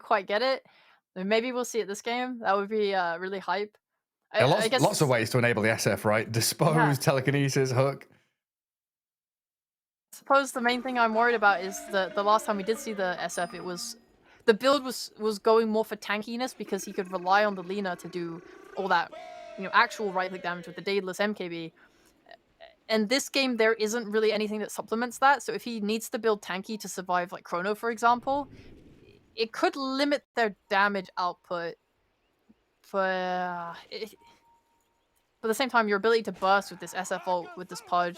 quite get it. Maybe we'll see it this game. That would be really hype. Yeah, I lots of guess, ways to enable the SF, right? yeah. Dispose, telekinesis, hook. Suppose the main thing I'm worried about is the last time we did see the SF, it was the build was going more for tankiness because he could rely on the Lina to do all that, actual right click damage with the Daedalus MKB. And this game, there isn't really anything that supplements that. So if he needs to build tanky to survive, like Chrono, for example, it could limit their damage output. But at the same time, your ability to burst with this SF ult, with this Pudge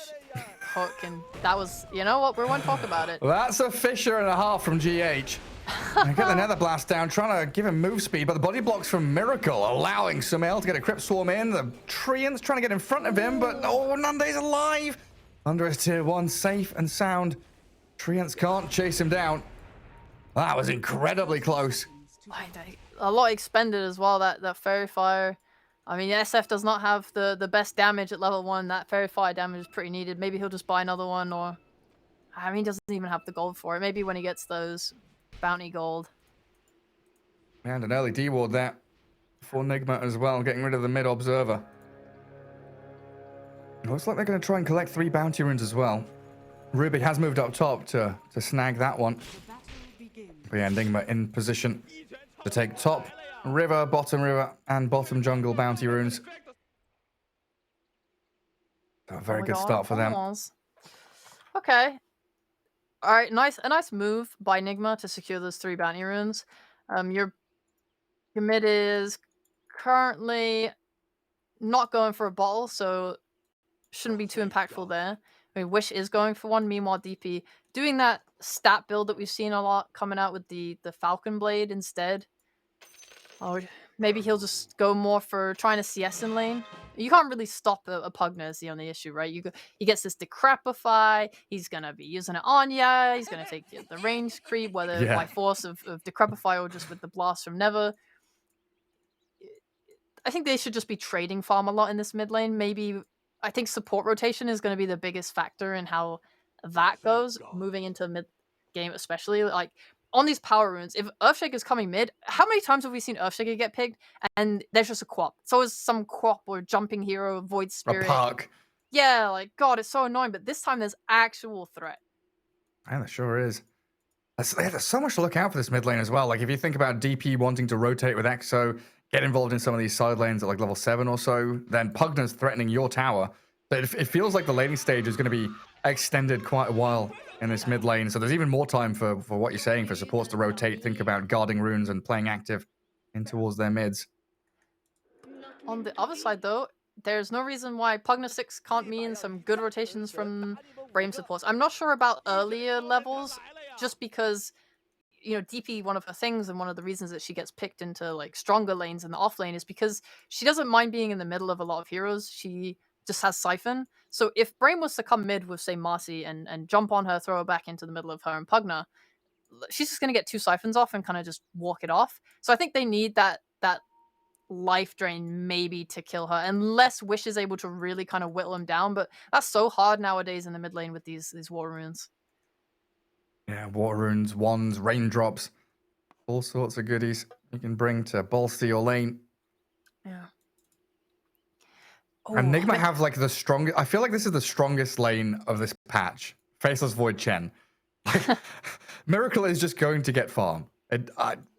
hook, and that was, you know what, we won't talk about it. That's a Fisher and a half from GH. And get the Nether Blast down, trying to give him move speed, but the body blocks from Miracle, allowing Sumail to get a Crypt Swarm in. The Treant's trying to get in front of him, but oh, Nande's alive! Under his tier 1, safe and sound. Treants can't chase him down. That was incredibly close. A lot expended as well, that Fairy Fire. I mean, SF does not have the best damage at level 1. That Fairy Fire damage is pretty needed. Maybe he'll just buy another one, or... I mean, he doesn't even have the gold for it. Maybe when he gets those bounty gold. And an early D-ward there for Nigma as well, getting rid of the mid observer. Looks like they're going to try and collect 3 bounty runes as well. Ruby has moved up top to snag that one. But yeah, Nigma in position to take top river, and bottom jungle bounty runes. A very good start for them. Okay. All right, a nice move by Nigma to secure those 3 bounty runes. Your mid is currently not going for a bottle, so shouldn't be too impactful there. I mean, Wish is going for one. Meanwhile, DP doing that stat build that we've seen a lot coming out with the Falcon Blade instead. Or maybe he'll just go more for trying to CS in lane. You can't really stop a Pugna is the only issue, right? He gets this Decrepify. He's going to be using it on ya. He's going to take the range creep, whether by force of Decrepify or just with the blast from Never. I think they should just be trading farm a lot in this mid lane. Maybe, I think support rotation is going to be the biggest factor in how that goes, moving into mid game especially. Like, on these power runes, if Earthshaker is coming mid, how many times have we seen Earthshaker get picked and there's just a quap? It's always some quap or jumping hero, Void Spirit. A park. Yeah, like, God, it's so annoying, but this time there's actual threat. Yeah, there sure is. There's so much to look out for this mid lane as well. Like, if you think about DP wanting to rotate with Exo, get involved in some of these side lanes at like level 7 or so, then Pugna's threatening your tower. But it feels like the laning stage is going to be extended quite a while in this mid lane. So there's even more time for what you're saying, for supports to rotate, think about guarding runes and playing active in towards their mids. On the other side, though, there's no reason why Pugna 6 can't mean some good rotations from Brame supports. I'm not sure about earlier levels, just because, DP, one of her things and one of the reasons that she gets picked into like stronger lanes in the off lane is because she doesn't mind being in the middle of a lot of heroes. She just has Siphon. So if Brame was to come mid with, say, Marcy and jump on her, throw her back into the middle of her and Pugna, she's just going to get 2 Siphons off and kind of just walk it off. So I think they need that life drain maybe to kill her, unless Wish is able to really kind of whittle him down. But that's so hard nowadays in the mid lane with these war runes. Yeah, war runes, wands, raindrops, all sorts of goodies you can bring to bolster your lane. Yeah. And Nigma have like the strongest. I feel like this is the strongest lane of this patch. Faceless Void Chen. Miracle is just going to get farm.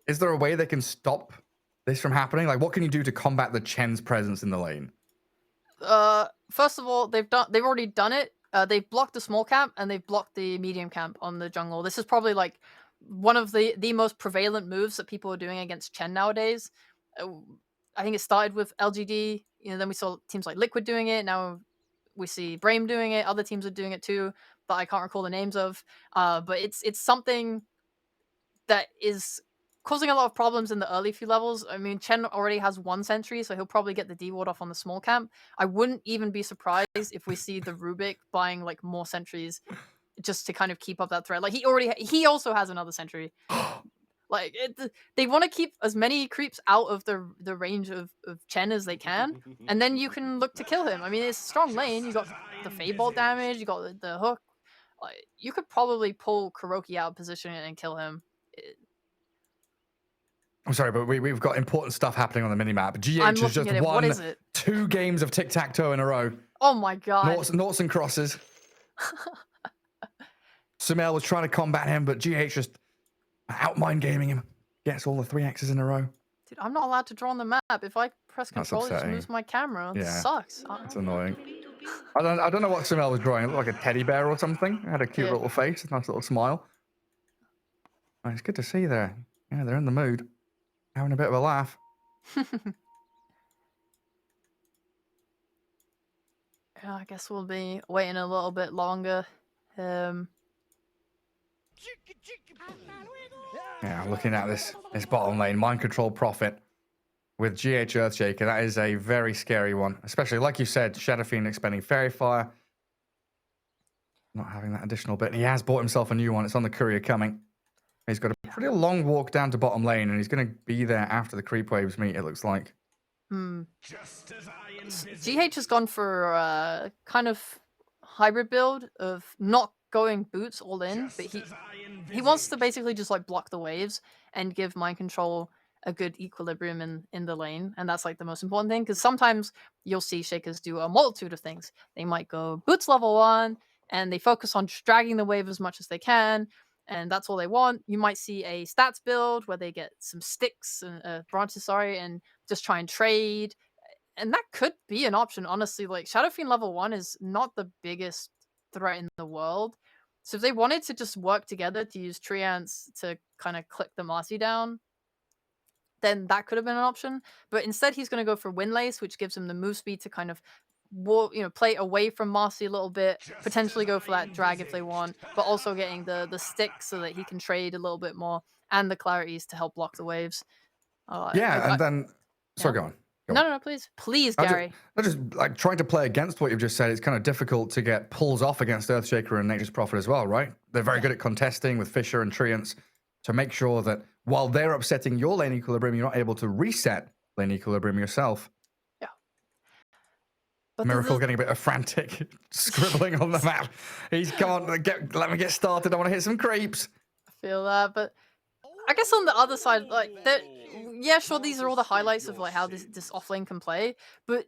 Is there a way they can stop this from happening? Like, what can you do to combat the Chen's presence in the lane? First of all, they've already done it. They've blocked the small camp and they've blocked the medium camp on the jungle. This is probably like one of the most prevalent moves that people are doing against Chen nowadays. I think it started with LGD. Then we saw teams like Liquid doing it. Now we see Brame doing it. Other teams are doing it too, but I can't recall the names of. But it's something that is causing a lot of problems in the early few levels. I mean, Chen already has 1 sentry, so he'll probably get the D-ward off on the small camp. I wouldn't even be surprised if we see the Rubik buying like more sentries just to kind of keep up that threat. Like, he also has another sentry. Like, they want to keep as many creeps out of the range of Chen as they can, and then you can look to kill him. I mean, it's a strong lane. You got the Fadebolt damage, you got the hook. Like, you could probably pull Kuroki out of position and kill him. I'm sorry, but we've got important stuff happening on the minimap. I'm GH has looking just at it. What won is it? 2 games of tic-tac-toe in a row. Oh my god. Noughts and crosses. Sumail was trying to combat him, but GH just out-mind gaming him. Gets all the 3 X's in a row. Dude, I'm not allowed to draw on the map. If I press That's control, it just upsetting. moves my camera. It Yeah. sucks. It's annoying. I don't know what Sumail was drawing. It looked like a teddy bear or something. It had a cute little face, a nice little smile. Oh, it's good to see there. Yeah, they're in the mood. Having a bit of a laugh. Yeah, I guess we'll be waiting a little bit longer. Yeah, looking at this bottom lane, Mind Control Prophet with GH Earthshaker. That is a very scary one. Especially, like you said, Shadow Phoenix spending Fairy Fire. Not having that additional bit. He has bought himself a new one. It's on the courier coming. He's got a pretty long walk down to bottom lane, and he's going to be there after the creep waves meet, it looks like. GH has gone for a kind of hybrid build of not going boots all in, but he wants to basically just like block the waves and give Mind Control a good equilibrium in the lane, and that's like the most important thing, because sometimes you'll see Shakers do a multitude of things. They might go boots level 1, and they focus on just dragging the wave as much as they can, and that's all they want. You might see a stats build where they get some sticks and branches, and just try and trade, and that could be an option, honestly. Like, Shadow Fiend level 1 is not the biggest threat in the world, so if they wanted to just work together to use Treants to kind of click the Marcy down, then that could have been an option. But instead, he's going to go for Windlace, which gives him the move speed to kind of play away from Marcy a little bit, potentially go for that drag if they want, but also getting the stick so that he can trade a little bit more, and the clarities to help block the waves. And then... Sorry, go on. No, please, Gary. I just like trying to play against what you've just said. It's kind of difficult to get pulls off against Earthshaker and Nature's Prophet as well, right? They're very good at contesting with Fissure and Treants to make sure that while they're upsetting your lane equilibrium, you're not able to reset lane equilibrium yourself. Yeah. But Miracle getting a bit of frantic scribbling on the map. He's come on, let me get started. I want to hit some creeps. I feel that, but I guess on the other side, like, yeah, sure, these are all the highlights of like how this offlane can play, but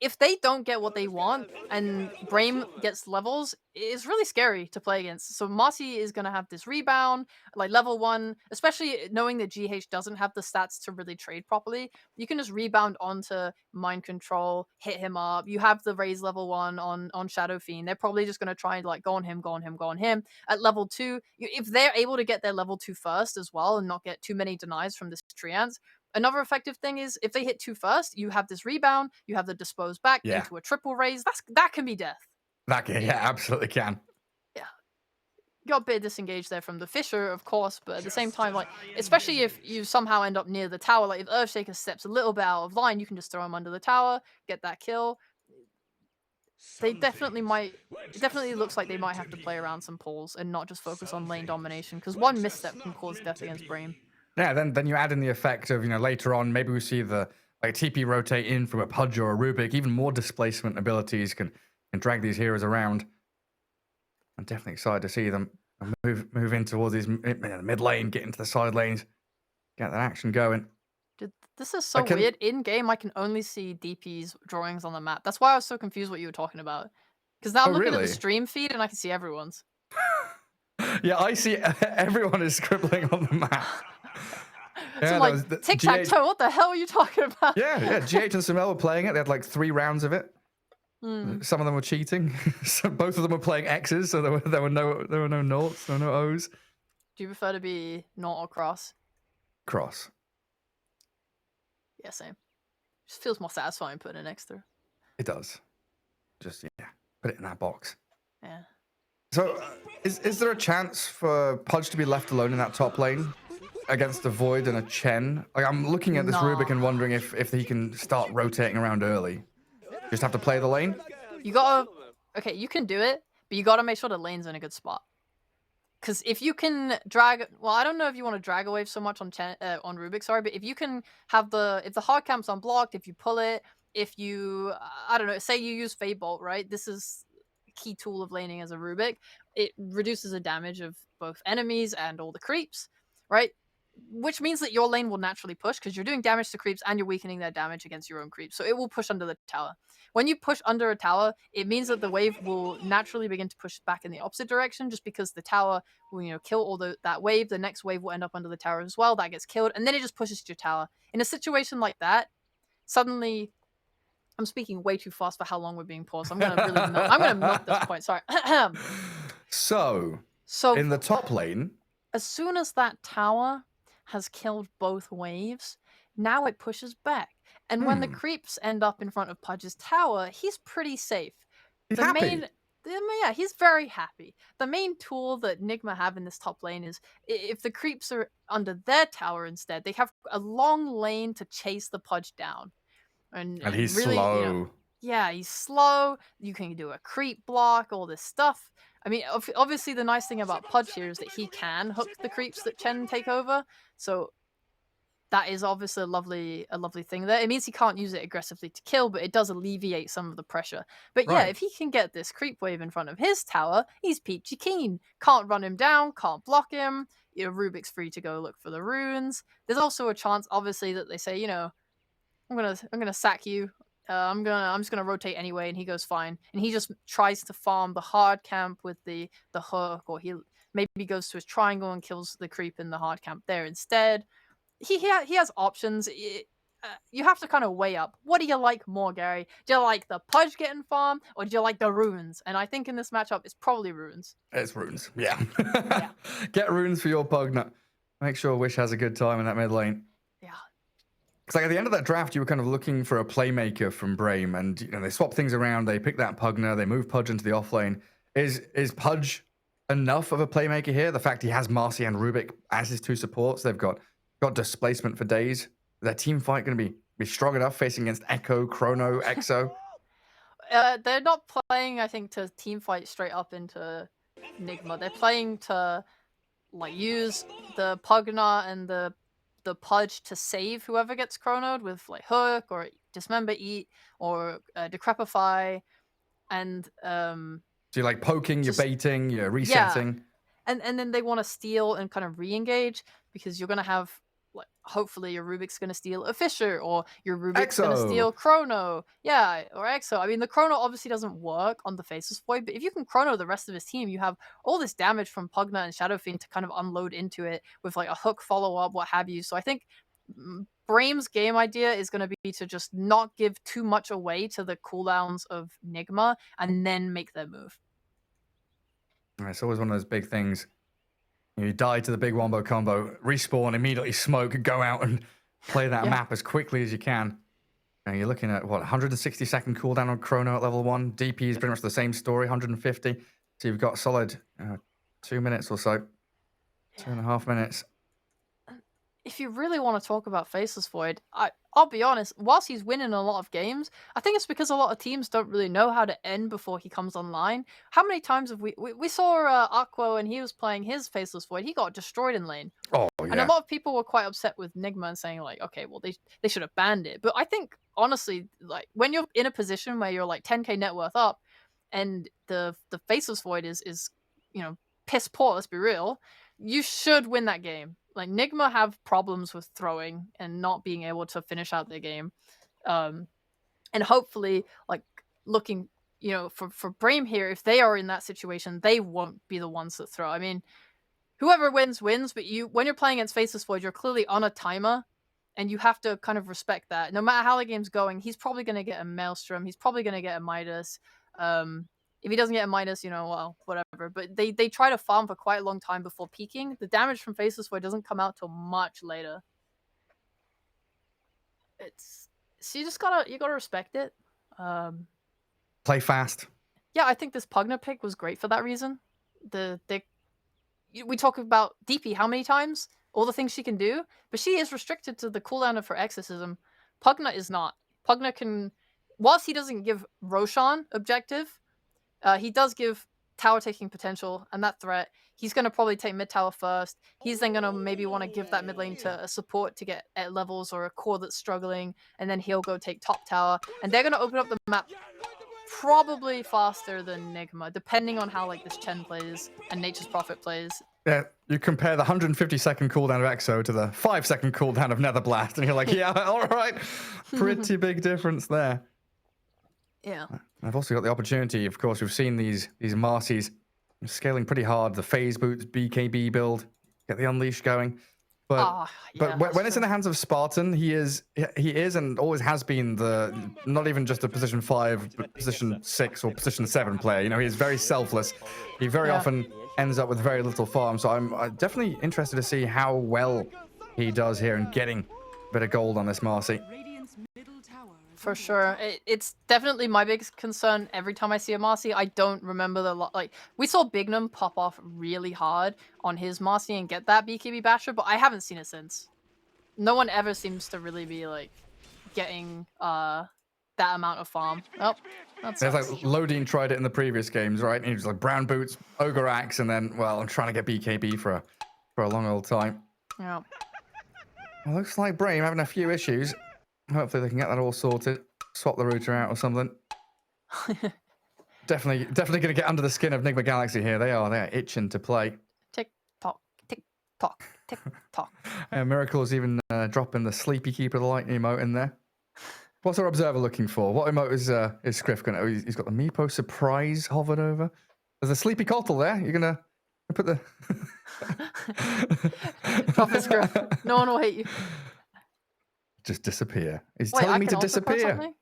if they don't get what they want and Brame gets levels, it's really scary to play against. So Marcy is going to have this rebound, like level 1, especially knowing that GH doesn't have the stats to really trade properly. You can just rebound onto Mind Control, hit him up. You have the raise level 1 on Shadow Fiend. They're probably just going to try and like go on him. At level 2, if they're able to get their level 2 first as well and not get too many denies from this Treants, another effective thing is if they hit 2 first, you have this rebound, you have the dispose back into a triple raise. That can be death. That can, absolutely can. Yeah. You got a bit disengaged there from the Fissure, of course, but at the same time, like, especially if you somehow end up near the tower, like if Earthshaker steps a little bit out of line, you can just throw him under the tower, get that kill. They definitely might. It definitely looks like they might have to play around some pulls and not just focus on lane domination, because one misstep can cause death against Brame. Yeah, then you add in the effect of, later on, maybe we see the TP rotate in from a Pudge or a Rubik. Even more displacement abilities can drag these heroes around. I'm definitely excited to see them move in towards these mid lane, get into the side lanes, get that action going. Dude, this is so weird. In game, I can only see DP's drawings on the map. That's why I was so confused what you were talking about. Because now I'm looking at the stream feed and I can see everyone's. Yeah, I see everyone is scribbling on the map. So like, tic-tac-toe, what the hell are you talking about? Yeah, GH and Sumail were playing it. They had like 3 rounds of it. Some of them were cheating. So both of them were playing X's, so there were no noughts, there were no O's. Do you prefer to be nought or cross? Cross. Yeah, same. Just feels more satisfying putting an X through. It does. Just put it in that box. Yeah. So, is there a chance for Pudge to be left alone in that top lane against a Void and a Chen? Like, I'm looking at this Rubik and wondering if he can start rotating around early. Just have to play the lane? You gotta... Okay, you can do it, but you gotta make sure the lane's in a good spot. Because if you can drag... Well, I don't know if you want to drag a wave so much on Rubik, but if you can have if the hard camp's unblocked, if you pull it, if you... I don't know, say you use Fade Bolt, right? This is key tool of laning as a Rubik. It reduces the damage of both enemies and all the creeps, right? which means that your lane will naturally push because you're doing damage to creeps and you're weakening their damage against your own creeps. So it will push under the tower. When you push under a tower, it means that the wave will naturally begin to push back in the opposite direction, just because the tower will, kill all that wave. The next wave will end up under the tower as well. That gets killed, and then it just pushes to your tower. In a situation like that, suddenly, I'm speaking way too fast for how long we're being paused. I'm gonna milk this point. Sorry. So, So in the top lane, as soon as that tower has killed both waves, now it pushes back. And when the creeps end up in front of Pudge's tower, he's pretty safe. he's The happy. main yeah, he's very happy. The main tool that Nigma have in this top lane is if the creeps are under their tower instead, they have a long lane to chase the Pudge down. And he's really, slow. yeah, he's slow. You can do a creep block, all this stuff. I mean, obviously, the nice thing about Pudge here is that he can hook the creeps that Chen take over. So that is obviously a lovely thing there. It means he can't use it aggressively to kill, but it does alleviate some of the pressure. But yeah, Right. if he can get this creep wave in front of his tower, he's peachy keen. Can't run him down, can't block him. Rubik's free to go look for the runes. There's also a chance, obviously, that they say, I'm gonna sack you. I'm just gonna rotate anyway, and he goes fine. And he just tries to farm the hard camp with the hook, or he maybe goes to his triangle and kills the creep in the hard camp there instead. He has options. You have to kind of weigh up. What do you like more, Gary? Do you like the Pudge getting farm, or do you like the runes? And I think in this matchup, it's probably runes. It's runes. Yeah. Yeah. Get runes for your Pugna. Make sure Wish has a good time in that mid lane. Yeah. Because at the end of that draft, you were kind of looking for a playmaker from Brame, and they swap things around. They pick that Pugna, they move Pudge into the off lane. Is Pudge enough of a playmaker here? The fact he has Marcy and Rubik as his two supports, they've got displacement for days. Is their team fight going to be strong enough facing against Echo, Chrono, Exo? They're not playing, I think, to team fight straight up into Nigma. They're playing to use the Pugna and the Pudge to save whoever gets chronoed with Hook or Dismember, Eat, or Decrepify, and So you're poking, you're baiting, you're resetting. Yeah. And then they want to steal and kind of re-engage, because you're gonna have hopefully your Rubik's gonna steal a Fisher, or your Rubik's gonna steal Chrono. Yeah, or Exo. I mean, the Chrono obviously doesn't work on the Faceless Void, but if you can Chrono the rest of his team, you have all this damage from Pugna and Shadow Fiend to kind of unload into it with a hook follow-up, what have you. So I think Brame's game idea is going to be to just not give too much away to the cooldowns of Nigma and then make their move. It's always one of those big things. You die to the big wombo combo, respawn, immediately smoke, go out and play that map as quickly as you can. And you're looking at, 160-second cooldown on Chrono at level 1. DP is pretty much the same story, 150. So you've got solid 2 minutes or so. 2.5 minutes. If you really want to talk about Faceless Void, I'll be honest, whilst he's winning a lot of games, I think it's because a lot of teams don't really know how to end before he comes online. How many times have we saw Aqua when he was playing his Faceless Void, he got destroyed in lane. Oh, yeah. And a lot of people were quite upset with Nigma and saying okay, well, they should have banned it. But I think, honestly, when you're in a position where you're 10k net worth up, and the Faceless Void is piss poor, let's be real, you should win that game. Nigma have problems with throwing and not being able to finish out their game. And hopefully, looking, for Brame here, if they are in that situation, they won't be the ones that throw. I mean, whoever wins, but when you're playing against Faceless Void, you're clearly on a timer, and you have to kind of respect that. No matter how the game's going, he's probably going to get a Maelstrom, he's probably going to get a Midas. If he doesn't get a Midas, well, whatever. But they try to farm for quite a long time before peaking. The damage from Faceless Void doesn't come out till much later. So you just gotta respect it. Play fast. Yeah, I think this Pugna pick was great for that reason. We talk about DP how many times? All the things she can do, but she is restricted to the cooldown of her exorcism. Pugna is not. Pugna can, whilst he doesn't give Roshan objective, he does give tower taking potential and that threat. He's going to probably take mid tower first. He's then going to maybe want to give that mid lane to a support to get at levels, or a core that's struggling, and then he'll go take top tower. And they're going to open up the map probably faster than Nigma, depending on how this Chen plays and Nature's Prophet plays. Yeah, you compare the 150-second cooldown of Exo to the 5-second cooldown of Netherblast, and you're like, yeah, all right, pretty big difference there. Yeah. I've also got the opportunity, of course, we've seen these Marcies scaling pretty hard, the phase boots, BKB build, get the Unleash going. But Ah, but yeah, when that's it's in true. the hands of Spartan, he is and always has been the not even just a position 5, but position 6 or position 7 player. You know, he's very selfless. He very Yeah. often ends up with very little farm. So I'm definitely interested to see how well he does here in getting a bit of gold on this Marcy. For sure. It's definitely my biggest concern every time I see a Marcy. I don't remember like, we saw Bignum pop off really hard on his Marcy and get that BKB Basher, but I haven't seen it since. No one ever seems to really be, like, getting, that amount of farm. Oh, that There's like sucks. Lodine tried it in the previous games, right? And he was like brown boots, ogre axe, and then, well, I'm trying to get BKB for a long old time. Yeah. Well, looks like Brame having a few issues. Hopefully they can get that all sorted. Swap the router out or something. Definitely gonna get under the skin of Nigma Galaxy here. They are itching to play. Tick tock, tick tock, tick tock. Miracle's even dropping the Sleepy Keeper the Lightning emote in there. What's our observer looking for? What emote is Scriff gonna? Oh, he's got the Meepo surprise hovered over. There's a Sleepy Cottle there. You're gonna put the Drop his Scriff. No one will hate you. Just disappear. He's Wait, telling I me can to also press disappear. something?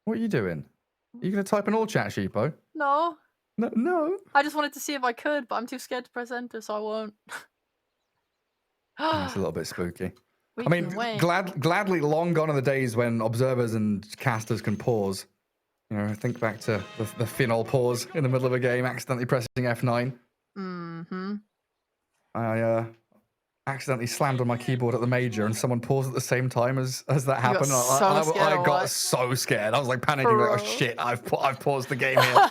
What are you doing? Are you gonna type in all chat, Sheepo? No. No. I just wanted to see if I could, but I'm too scared to press enter, so I won't. It's a little bit spooky. We I mean, can wait. gladly long gone are the days when observers and casters can pause. You know, think back to the Finol pause in the middle of a game, accidentally pressing F9. Mm-hmm. I accidentally slammed on my keyboard at the major, and someone paused at the same time as that happened. so scared I or got what? so scared. I was like panicking, like, oh shit, I've paused the game here.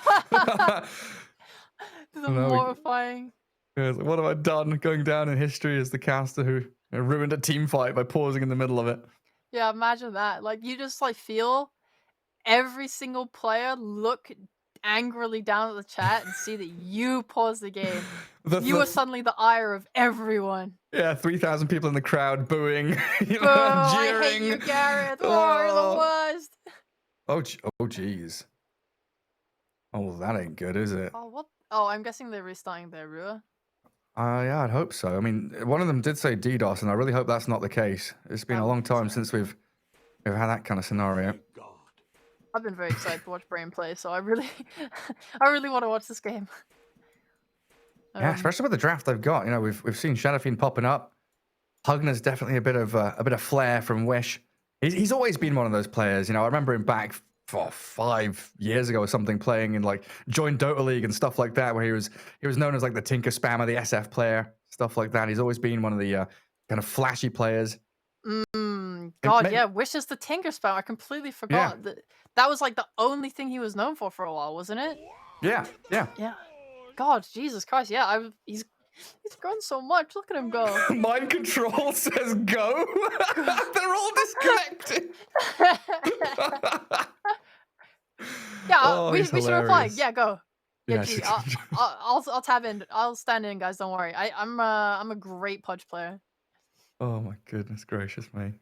This is mortifying. Like, what have I done? Going down in history as the caster who ruined a team fight by pausing in the middle of it. Yeah, imagine that. Like, you just, like, feel every single player look angrily down at the chat and see that you paused the game. You were suddenly the ire of everyone. Yeah, 3,000 people in the crowd booing, you know, Oh, jeering. I hate you, Gareth. Oh, you're the worst. Oh, jeez. Oh, that ain't good, is it? Oh, what? Oh, I'm guessing they're restarting their Rua. Yeah, I'd hope so. I mean, one of them did say DDoS, and I really hope that's not the case. It's been a long time since we've had that kind of scenario. I've been very excited to watch Brame play, so I really want to watch this game. Yeah, especially with the draft they've got. You know, we've seen Shadowfiend popping up. Hugner's definitely a bit of flair from Wish. He's always been one of those players. You know, I remember him back 5 years ago or something, playing in like joined Dota League and stuff like that, where he was known as like the Tinker Spammer, the SF player, stuff like that. He's always been one of the kind of flashy players. God, yeah, Wish is the Tinker Spammer. I completely forgot that was like the only thing he was known for a while, wasn't it? Yeah. God, Jesus Christ, yeah, he's grown so much. Look at him go. Mind control says go. They're all disconnected. Yeah, we should reply. Yeah, go. Yeah, Yes. gee, I'll tab in. I'll stand in, guys. Don't worry. I'm a great Pudge player. Oh my goodness gracious me.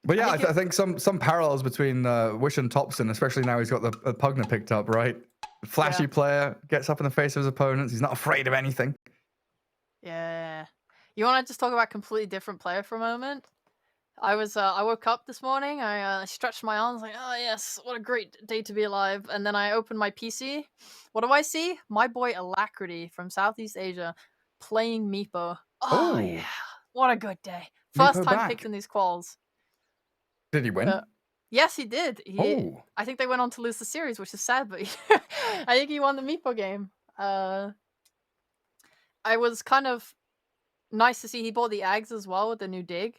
But yeah, I think some parallels between Wish and Thompson, especially now he's got the Pugner picked up, right? Flashy player, gets up in the face of his opponents. He's not afraid of anything. Yeah. You want to just talk about completely different player for a moment? I woke up this morning. I stretched my arms like, oh yes, what a great day to be alive. And then I opened my PC. What do I see? My boy Alacrity from Southeast Asia playing Meepo. Oh yeah, what a good day. First time picked in these quals. Did he win? Yes, he did. I think they went on to lose the series, which is sad, but I think he won the Meepo game. I was kind of nice to see he bought the Ags as well with the new dig.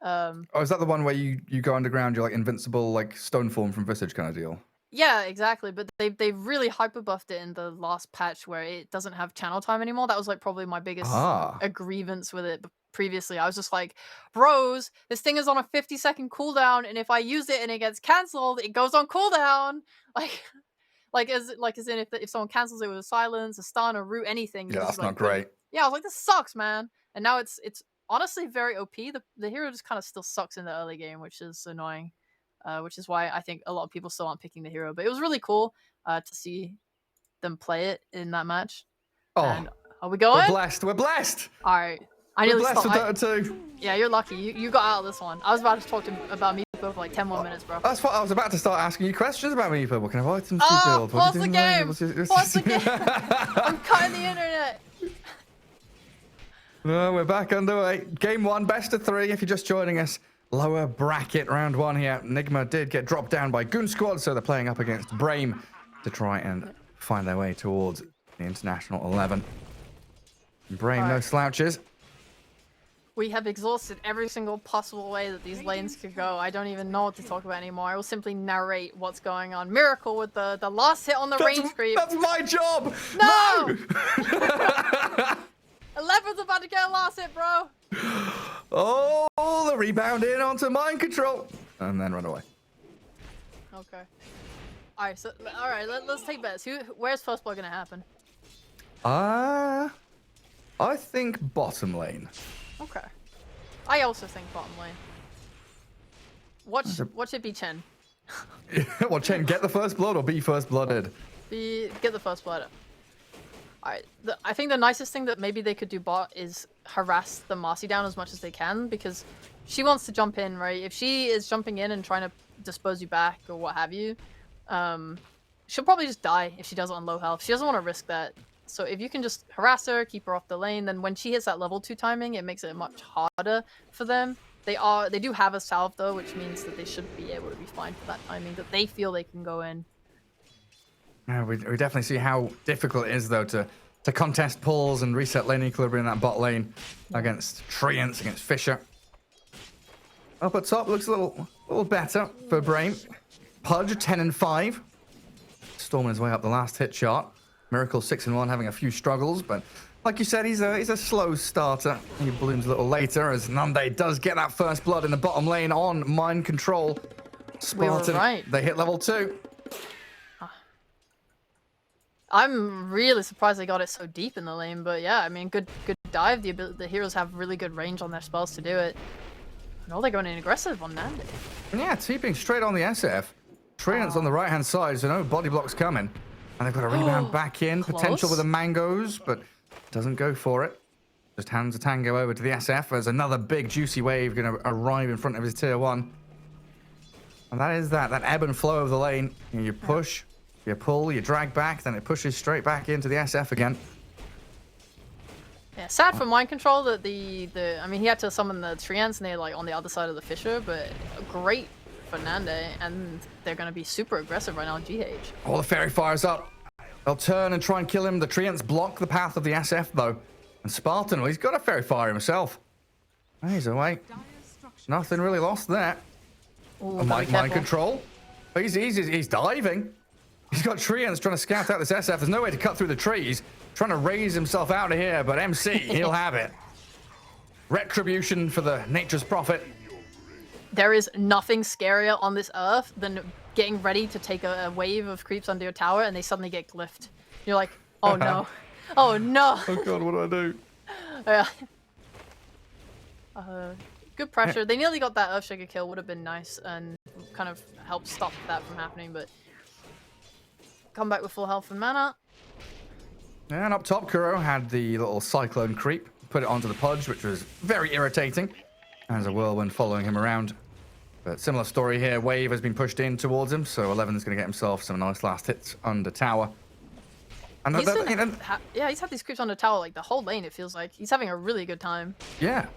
Is that the one where you go underground, you're like invincible, like stone form from Visage kind of deal? Yeah, exactly. But they really hyper buffed it in the last patch where it doesn't have channel time anymore. That was like probably my biggest grievance with it previously. I was just like, bros, this thing is on a 50-second cooldown, and if I use it and it gets cancelled, it goes on cooldown. Like as in if someone cancels it with a silence, a stun, a root, anything, you Yeah, just that's not like put. great. Yeah, I was like, this sucks, man. And now it's honestly very OP. The hero just kind of still sucks in the early game, which is annoying. Which is why I think a lot of people still aren't picking the hero. But it was really cool to see them play it in that match. Oh, And are we we're going? blessed. We're blessed. All right. I We're nearly blessed stopped. with Dota 2. Yeah, you're lucky. You got out of this one. I was about to talk about Meepo for like 10 more minutes, bro. That's what I was about to start asking you questions about me. What kind of items do you Oh, build? What pause do you the do in game. lane? Pause the game. I'm cutting the internet. No, we're back underway. Game 1, best of 3. If you're just joining us, lower bracket round 1 here. Nigma did get dropped down by Goon Squad, so they're playing up against Brame to try and find their way towards the International 11. Brame, no slouches. We have exhausted every single possible way that these lanes could go. I don't even know what to talk about anymore. I will simply narrate what's going on. Miracle with the last hit on the range creep. That's my job! No! 11's about to get a last hit, bro. Oh, the rebound in onto mind control. And then run away. Okay. Alright, so let's take bets. Where's first blood gonna happen? I think bottom lane. Okay. I also think bottom lane. What should be Chen? What, Chen, get the first blood or be first blooded? Get the first blood. Alright, I think the nicest thing that maybe they could do bot is harass the Marcy down as much as they can, because she wants to jump in, right? If she is jumping in and trying to dispose you back or what have you, she'll probably just die if she does it on low health. She doesn't want to risk that. So if you can just harass her, keep her off the lane, then when she hits that level 2 timing, it makes it much harder for them. They do have a salve though, which means that they should be able to be fine for that timing, that they feel they can go in. Yeah, we definitely see how difficult it is though to contest pulls and reset lane equilibrium in that bot lane against Treants, against Fisher. Up at top looks a little better for Brame. Pudge 10 and 5, storming his way up the last hit chart. Miracle 6 and 1, having a few struggles, but like you said, he's a slow starter. He blooms a little later as Nande does get that first blood in the bottom lane on mind control. Spartan, We were right. they hit level 2. I'm really surprised they got it so deep in the lane, but yeah, I mean, good dive. The heroes have really good range on their spells to do it. No, they're going in aggressive on Nande. Yeah, TPing straight on the SF. Treants on the right-hand side, so no body blocks coming. And they've got a rebound back in. Close. Potential with the mangoes, but doesn't go for it. Just hands a tango over to the SF. There's another big juicy wave going to arrive in front of his tier 1. And that is that ebb and flow of the lane. You push, you pull, you drag back, then it pushes straight back into the SF again. Yeah, sad for mind control that I mean, he had to summon the Treants and they're like on the other side of the Fisher, but great for Nande, and they're going to be super aggressive right now on GH. All the fairy fires up. They'll turn and try and kill him. The Treants block the path of the SF though. And Spartan, well, he's got a fairy fire himself. Oh, he's away. Nothing really lost there. Ooh, Mind control. But he's diving. He's got Treants trying to scout out this SF. There's no way to cut through the trees. Trying to raise himself out of here, but MC, he'll have it. Retribution for the Nature's Prophet. There is nothing scarier on this earth than getting ready to take a wave of creeps under your tower and they suddenly get glyphed. You're like, oh no. Oh no. Oh god, what do I do? Yeah. Good pressure. They nearly got that Earthshaker kill, would have been nice and kind of helped stop that from happening, but come back with full health and mana. And up top, Kuro had the little cyclone creep, put it onto the Pudge, which was very irritating. There's a whirlwind following him around. But similar story here, Wave has been pushed in towards him, so 11 is going to get himself some nice last hits under tower. And he's had these creeps on the tower like the whole lane, it feels like. He's having a really good time. Yeah.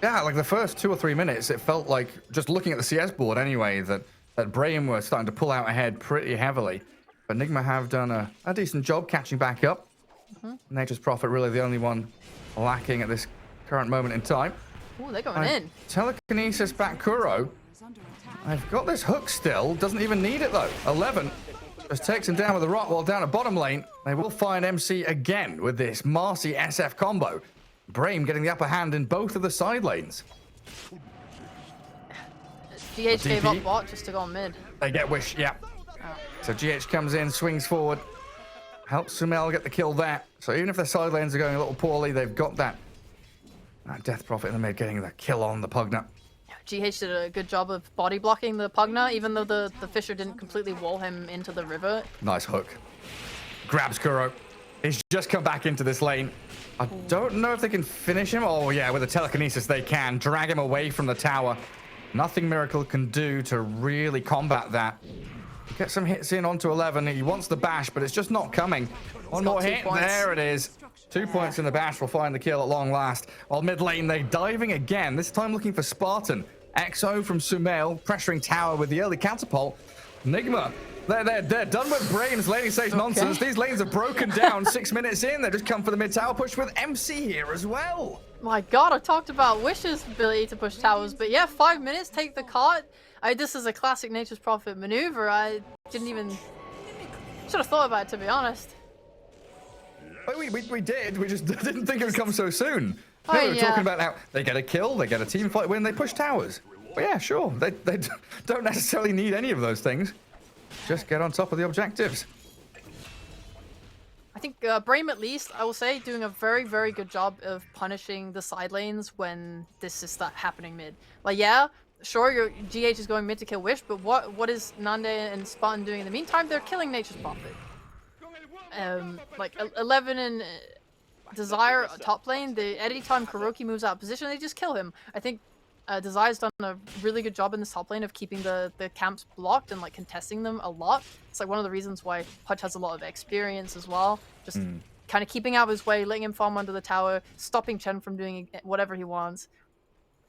Yeah, like the first 2 or 3 minutes, it felt like, just looking at the CS board anyway, that Brame were starting to pull out ahead pretty heavily. But Nigma have done a decent job catching back up. Nature's Prophet really the only one lacking at this current moment in time. Ooh, they're going in. Telekinesis back Kuro. I've got this hook still. Doesn't even need it though. 11 just takes him down with a rock wall down at bottom lane. They will find MC again with this Marcy SF combo. Brame getting the upper hand in both of the side lanes. GH gave up bot just to go on mid. They get Wish, yeah. So GH comes in, swings forward, helps Sumail get the kill there. So even if their side lanes are going a little poorly, they've got that Death Prophet in the mid getting the kill on the Pugna. GH did a good job of body blocking the Pugna, even though the Fisher didn't completely wall him into the river. Nice hook. Grabs Kuro. He's just come back into this lane. I don't know if they can finish him. Oh, yeah, with the telekinesis they can. Drag him away from the tower. Nothing Miracle can do to really combat that. Get some hits in onto 11. He wants the bash, but it's just not coming. One more hit. There it is. 2 points in the bash will find the kill at long last. While mid lane, they're diving again, this time looking for Spartan. XO from Sumail, pressuring tower with the early catapult. Nigma, they're done with Brame's laning stage nonsense. These lanes are broken down 6 minutes in. They just come for the mid tower push with MC here as well. My god, I talked about Wish's ability to push towers, but yeah, 5 minutes, take the cart. This is a classic Nature's Prophet maneuver. I didn't even... should have thought about it, to be honest. We did. We just didn't think it would come so soon. Oh, we were talking about how they get a kill, they get a team fight win, they push towers. Well, yeah, sure. They don't necessarily need any of those things. Just get on top of the objectives. I think Brame, at least, I will say, doing a very, very good job of punishing the side lanes when this is happening mid. Like, yeah, sure, your GH is going mid to kill Wish, but what is Nande and Spartan doing in the meantime? They're killing Nature's Prophet. Like 11 and Desire top lane, anytime Kuroki moves out of position, they just kill him. I think Desire's done a really good job in this top lane of keeping the camps blocked and like contesting them a lot. It's like one of the reasons why Pudge has a lot of experience as well. Just kind of keeping out of his way, letting him farm under the tower, stopping Chen from doing whatever he wants.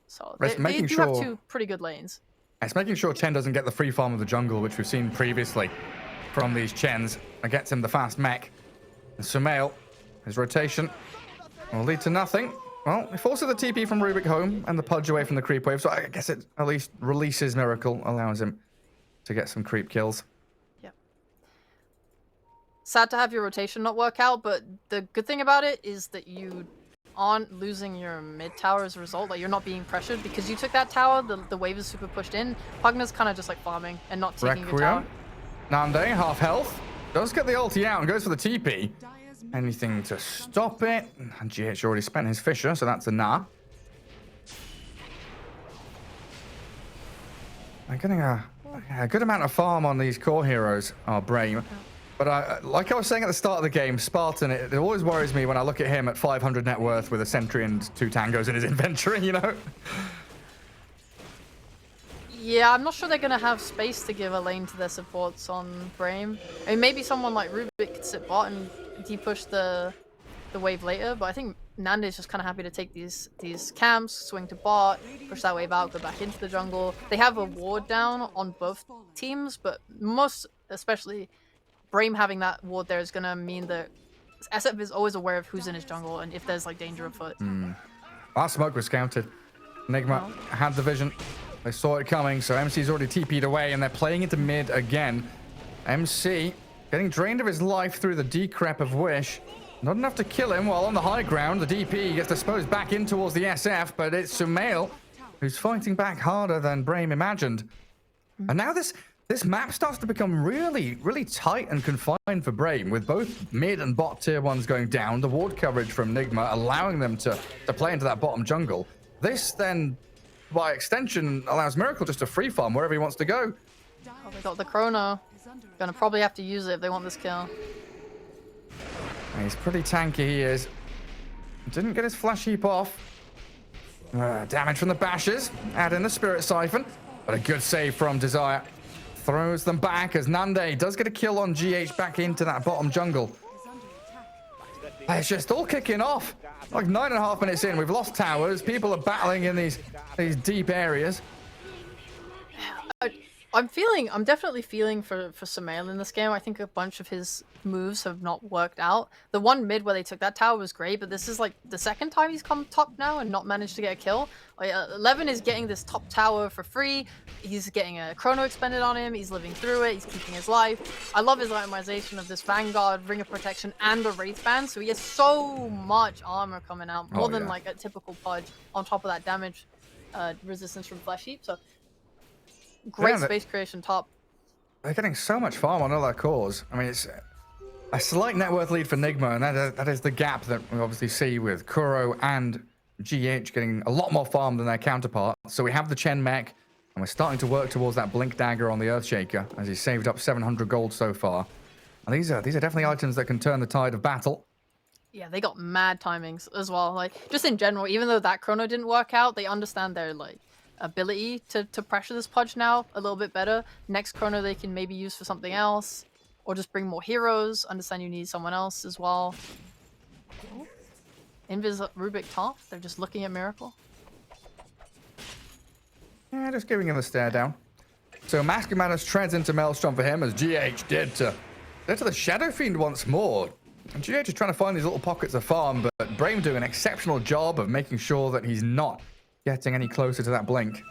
So they do have two pretty good lanes. It's making sure Chen doesn't get the free farm of the jungle, which we've seen previously from these Chens. It gets him the fast mech. And Sumail, his rotation will lead to nothing. Well, it forces the TP from Rubik home and the Pudge away from the creep wave, so I guess it at least releases Miracle, allows him to get some creep kills. Yep. Sad to have your rotation not work out, but the good thing about it is that you aren't losing your mid tower as a result. Like, you're not being pressured because you took that tower, the wave is super pushed in. Pugna's kind of just like farming and not taking your tower. Nande, half health, does get the ulti out and goes for the TP. Anything to stop it. And GH already spent his Fisher, so that's a nah. They're getting a good amount of farm on these core heroes, Brame. But like I was saying at the start of the game, Spartan, it always worries me when I look at him at 500 net worth with a Sentry and 2 Tangos in his inventory, you know? Yeah, I'm not sure they're going to have space to give a lane to their supports on Brame. I mean, maybe someone like Rubik could sit bot and de-push the wave later, but I think Nande's just kind of happy to take these camps, swing to bot, push that wave out, go back into the jungle. They have a ward down on both teams, but most, especially Brame having that ward there is going to mean that SF is always aware of who's in his jungle and if there's like danger afoot. Our smoke was scouted. Nigma had the vision. They saw it coming, so MC's already TP'd away, and they're playing into mid again. MC getting drained of his life through the decrep of Wish. Not enough to kill him, while on the high ground, the DP gets disposed back in towards the SF, but it's Sumail who's fighting back harder than Brame imagined. And now this map starts to become really, really tight and confined for Brame, with both mid and bot tier 1s going down, the ward coverage from Nigma allowing them to play into that bottom jungle. This then, by extension, allows Miracle just to free farm wherever he wants to go. Oh, they got the Chrono. Gonna probably have to use it if they want this kill. He's pretty tanky, he is. Didn't get his flash heap off. Damage from the bashes. Add in the Spirit Siphon. But a good save from Desire. Throws them back as Nande does get a kill on GH back into that bottom jungle. It's just all kicking off. Like 9.5 minutes in, we've lost towers. People are battling in these deep areas. I'm definitely feeling for Sumail in this game. I think a bunch of his moves have not worked out. The one mid where they took that tower was great, but this is like the second time he's come top now and not managed to get a kill. Like, 11 is getting this top tower for free. He's getting a Chrono expended on him. He's living through it. He's keeping his life. I love his itemization of this Vanguard, Ring of Protection, and the Wraith Band. So he has so much armor coming out, more than like a typical Pudge, on top of that damage resistance from Flesh Heap. So great space creation top. they're getting so much farm on all their cores. I mean, it's a slight net worth lead for Nigma, and that is the gap that we obviously see with Kuro and GH getting a lot more farm than their counterpart. So we have the Chen mech, and we're starting to work towards that Blink Dagger on the Earthshaker, as he's saved up 700 gold so far. And these are definitely items that can turn the tide of battle. Yeah, they got mad timings as well. Like, just in general, even though that chrono didn't work out, they understand their, like, ability to pressure this Pudge now a little bit better. Next chrono they can maybe use for something else, or just bring more heroes. Understand you need someone else as well. Oh. Invis Rubik top. They're just looking at Miracle. Yeah, just giving him the stare down. So Mask of Madness treads into Maelstrom for him, as GH did to the Shadow Fiend once more. And GH is trying to find these little pockets of farm, but Brame doing an exceptional job of making sure that he's not getting any closer to that blink.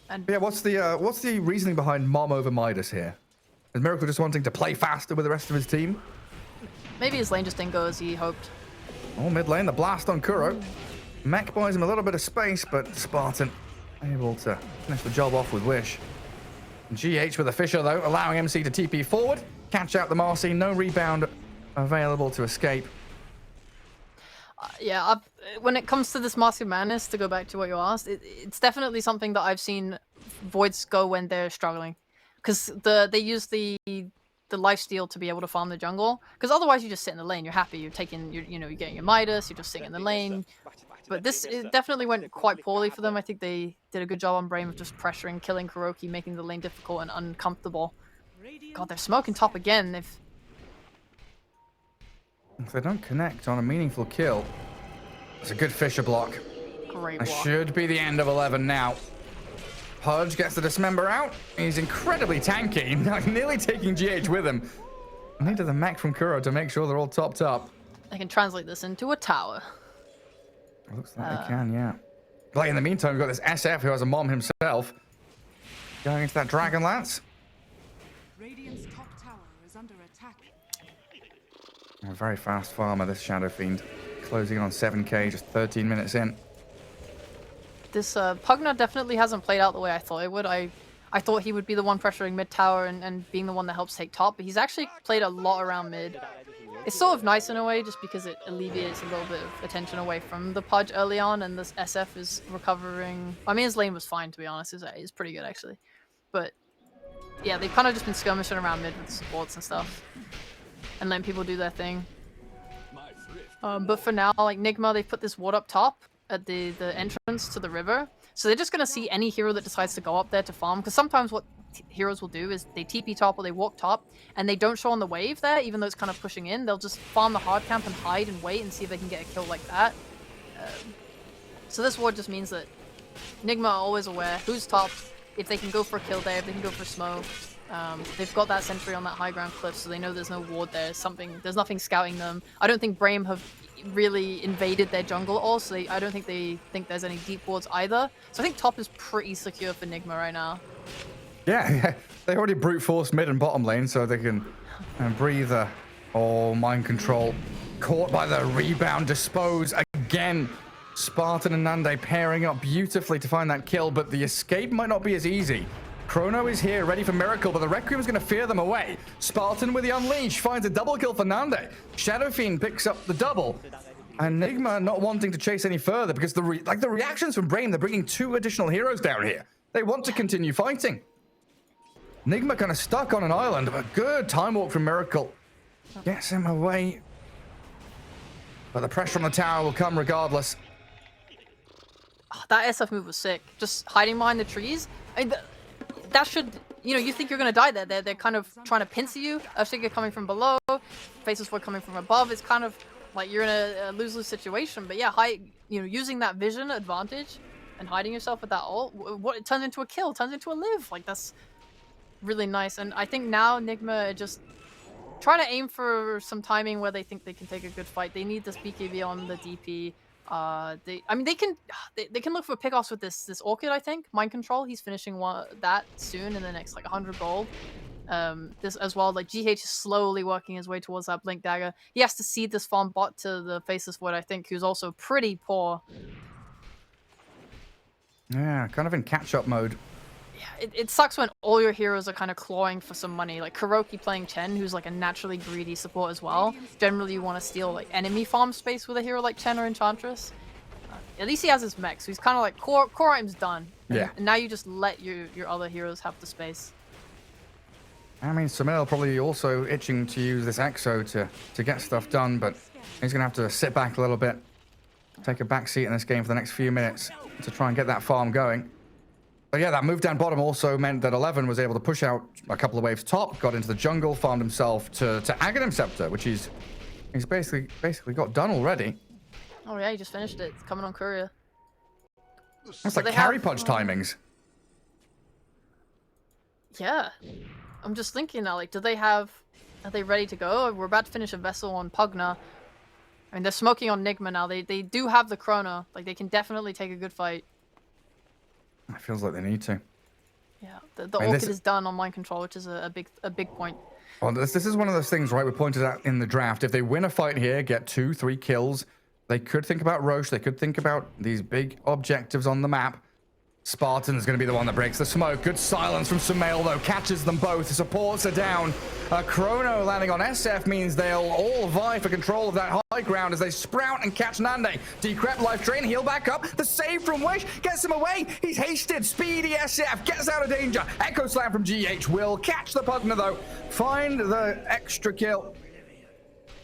And yeah, what's the reasoning behind Mom over Midas here? Is Miracle just wanting to play faster with the rest of his team? Maybe his lane just didn't go as he hoped. Oh, mid lane, the blast on Kuro. Mech buys him a little bit of space, but Spartan able to finish the job off with Wish. GH with a Fisher, though, allowing MC to TP forward. Catch out the Marcy, no rebound available to escape. Yeah, when it comes to this Mask of Madness, to go back to what you asked, it's definitely something that I've seen Voids go when they're struggling. Because they use the lifesteal to be able to farm the jungle. Because otherwise you just sit in the lane, you're happy, you're getting your Midas, you're just sitting in the lane. But it definitely went quite poorly for them. I think they did a good job on Brame of just pressuring, killing Kuroki, making the lane difficult and uncomfortable. God, they're smoking top again. If they don't connect on a meaningful kill, it's a good Fisher block. Great That block. should be the end of 11 now. Pudge gets the Dismember out. He's incredibly tanky, nearly taking GH with him. Needed the mech from Kuro to make sure they're all topped up. I can translate this into a tower. Looks like they can, yeah. Like in the meantime, we've got this SF who has a mom himself. Going into that Dragon Lance. Radiant's top tower is under attack. A very fast farmer, this Shadow Fiend. Closing on 7k, just 13 minutes in. This Pugna definitely hasn't played out the way I thought it would. I thought he would be the one pressuring mid tower and being the one that helps take top, but he's actually played a lot around mid. It's sort of nice in a way, just because it alleviates a little bit of attention away from the Pudge early on, and this SF is recovering. I mean, his lane was fine, to be honest. It's pretty good, actually. But, yeah, they've kind of just been skirmishing around mid with supports and stuff. And letting people do their thing. But for now, like, Nigma, they've put this ward up top at the entrance to the river. So they're just going to see any hero that decides to go up there to farm. Because sometimes what heroes will do is they TP top or they walk top, and they don't show on the wave there, even though it's kind of pushing in. They'll just farm the hard camp and hide and wait and see if they can get a kill like that. So this ward just means that Nigma are always aware who's top, if they can go for a kill there, if they can go for smoke. They've got that sentry on that high ground cliff, so they know there's no ward there. There's nothing scouting them. I don't think Brame have really invaded their jungle at all, so I don't think they think there's any deep wards either. So I think top is pretty secure for Nigma right now. Yeah, they already brute force mid and bottom lane, so they can breathe. Mind control. Caught by the rebound, dispose again. Spartan and Nande pairing up beautifully to find that kill, but the escape might not be as easy. Chrono is here, ready for Miracle, but the Requiem is going to fear them away. Spartan with the Unleash finds a double kill for Nande. Shadow Fiend picks up the double. And Nigma not wanting to chase any further because the reactions from Brame, they're bringing 2 additional heroes down here. They want to continue fighting. Nigma kind of stuck on an island, but good time walk from Miracle. Gets him away. But the pressure on the tower will come regardless. Oh, that SF move was sick. Just hiding behind the trees. I mean, that should, you think you're going to die there. They're kind of trying to pincer you. Earthshaker coming from below, Faceless Void coming from above. It's kind of like you're in a lose-lose situation. But yeah, using that vision advantage and hiding yourself with that ult, what it turns into a kill, turns into a live. Like, that's really nice. And I think now Nigma just try to aim for some timing where they think they can take a good fight. They need this BKB on the DP. They can look for pickoffs with this Orchid, I think. Mind Control, he's finishing that soon in the next like 100 gold. This as well, like GH is slowly working his way towards that Blink Dagger. He has to seed this farm bot to the Faceless Void, I think, who's also pretty poor. Yeah, kind of in catch-up mode. Yeah, it sucks when all your heroes are kind of clawing for some money. Like Kuroki playing Chen, who's like a naturally greedy support as well. Generally, you want to steal like enemy farm space with a hero like Chen or Enchantress. At least he has his mech, so he's kind of like core item's done. Yeah. And now you just let your other heroes have the space. I mean, Sumail probably also itching to use this Exo to get stuff done, but he's going to have to sit back a little bit, take a back seat in this game for the next few minutes to try and get that farm going. But yeah, that move down bottom also meant that 11 was able to push out a couple of waves top, got into the jungle, farmed himself to Aghanim Scepter, which he's basically got done already. Oh yeah, he just finished it. It's coming on courier. That's So like they carry have, punch timings. Yeah. I'm just thinking now, like, are they ready to go? We're about to finish a vessel on Pugna. I mean, they're smoking on Nigma now. They do have the Chrono. Like, they can definitely take a good fight. It feels like they need to. Yeah, the Orchid is done on mind control, which is a big point. Well, this is one of those things, right? We pointed out in the draft. If they win a fight here, get 2-3 kills, they could think about Roche. They could think about these big objectives on the map. Spartan's going to be the one that breaks the smoke. Good silence from Sumail, though. Catches them both. The supports are down. Chrono landing on SF means they'll all vie for control of that high ground as they sprout and catch Nande. Decrep life drain, heal back up. The save from Wish gets him away. He's hasted. Speedy SF gets out of danger. Echo Slam from GH will catch the Pugna, though. Find the extra kill.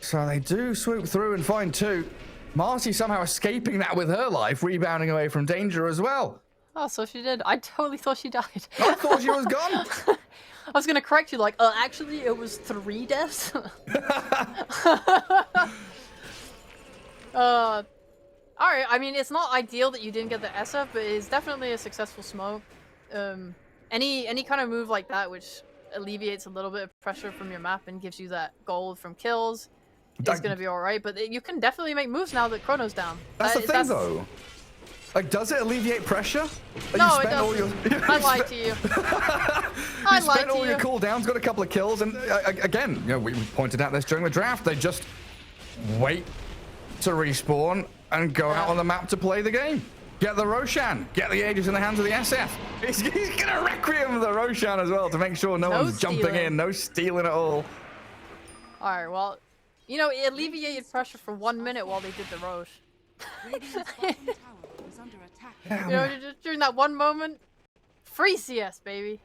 So they do swoop through and find 2. Marcy somehow escaping that with her life, rebounding away from danger as well. Oh, so she did. I totally thought she died. I thought she was gone. I was gonna correct you, like, actually, it was 3 deaths. Alright, I mean, it's not ideal that you didn't get the SF, but it's definitely a successful smoke. Any kind of move like that, which alleviates a little bit of pressure from your map and gives you that gold from kills, is gonna be alright, but you can definitely make moves now that Chrono's down. That's the thing, though. Like, does it alleviate pressure? Like, no, it doesn't. I lied to you. I lied to you. You spent all your cooldowns, got a couple of kills, and again, you know, we pointed out this during the draft. They just wait to respawn and go out on the map to play the game. Get the Roshan. Get the Aegis in the hands of the SF. He's gonna Requiem the Roshan as well to make sure no one's jumping in. No stealing at all. Alright, well, you know, it alleviated pressure for 1 minute while they did the Roche. You know, just during that one moment, free CS, baby.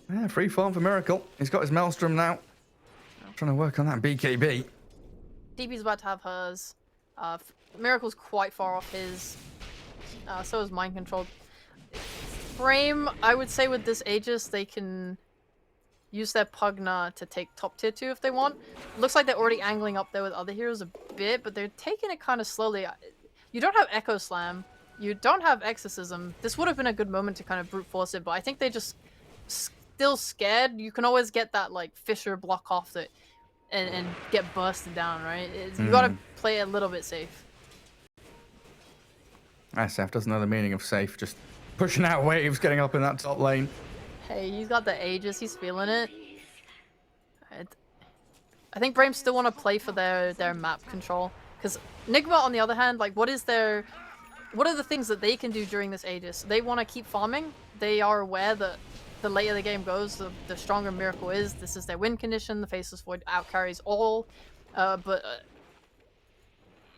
Yeah, free farm for Miracle. He's got his Maelstrom now. Trying to work on that BKB. DB's about to have hers. Miracle's quite far off his. So is Mind Control. Brame, I would say with this Aegis, they can use their Pugna to take top tier 2 if they want. Looks like they're already angling up there with other heroes a bit, but they're taking it kind of slowly. You don't have Echo Slam. You don't have Exorcism. This would have been a good moment to kind of brute force it, but I think they just still scared. You can always get that like Fisher block off it and get bursted down, right? You gotta play it a little bit safe. SF doesn't know the meaning of safe. Just pushing out waves, getting up in that top lane. Hey, he's got the Aegis. He's feeling it. I think Brame still want to play for their map control. Because Nigma, on the other hand, like, what are the things that they can do during this Aegis? They want to keep farming. They are aware that the later the game goes, the stronger Miracle is. This is their win condition. The Faceless Void outcarries all.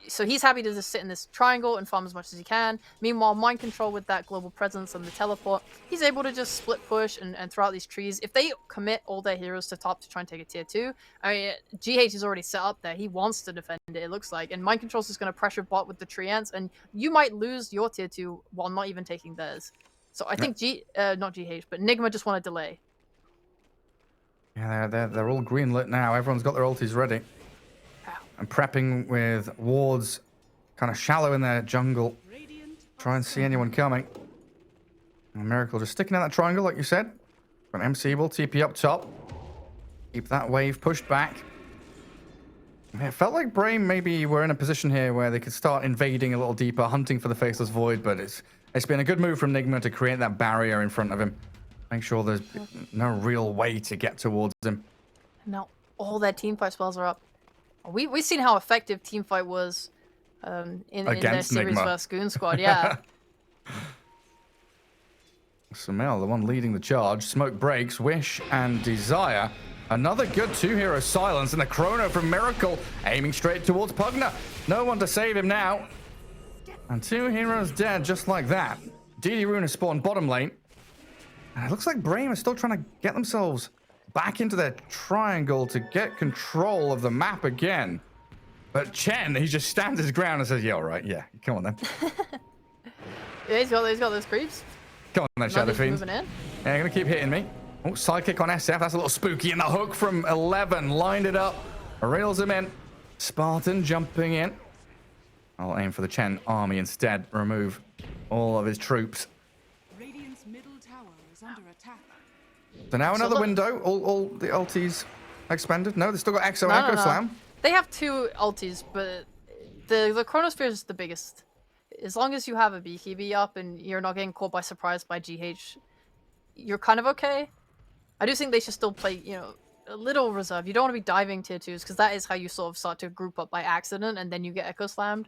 So he's happy to just sit in this triangle and farm as much as he can. Meanwhile, Mind Control with that global presence and the teleport, he's able to just split push and throw out these trees. If they commit all their heroes to top to try and take a tier 2, I mean, GH is already set up there. He wants to defend it looks like. And Mind Control's just going to pressure bot with the tree ants, and you might lose your tier 2 while not even taking theirs. So I think not GH, but Nigma just want to delay. Yeah, they're all greenlit now. Everyone's got their ultis ready. And prepping with wards kind of shallow in their jungle. Try and see anyone coming. And Miracle just sticking in that triangle, like you said. Got MC will TP up top. Keep that wave pushed back. It felt like Brame maybe were in a position here where they could start invading a little deeper, hunting for the Faceless Void, but it's been a good move from Nigma to create that barrier in front of him. Make sure there's no real way to get towards him. Now all their teamfight spells are up. We've seen how effective Teamfight was in their series Nigma. versus Goon Squad, yeah. Sumail, the one leading the charge. Smoke breaks. Wish and Desire. Another good two-hero silence, and the chrono from Miracle aiming straight towards Pugna. No one to save him now. And two heroes dead just like that. DD Rune has spawned bottom lane. And it looks like Brame is still trying to get themselves back into their triangle to get control of the map again. But Chen, he just stands his ground and says, yeah, all right, yeah, come on then. Yeah, he's got those creeps. Come on then, Shadow Fiend. Moving in. Yeah, you're going to keep hitting me. Oh, sidekick on SF. That's a little spooky. And the hook from 11 lined it up. Reels him in. Spartan jumping in. I'll aim for the Chen army instead. Remove all of his troops. Radiant's middle tower is under attack. So now another window. All the ultis expended. No, they've still got Exo No, Echo no. Slam. They have two ultis, but the Chronosphere is the biggest. As long as you have a BKB up and you're not getting caught by surprise by GH, you're kind of okay. I do think they should still play, you know, a little reserve. You don't want to be diving tier 2s because that is how you sort of start to group up by accident and then you get Echo Slammed.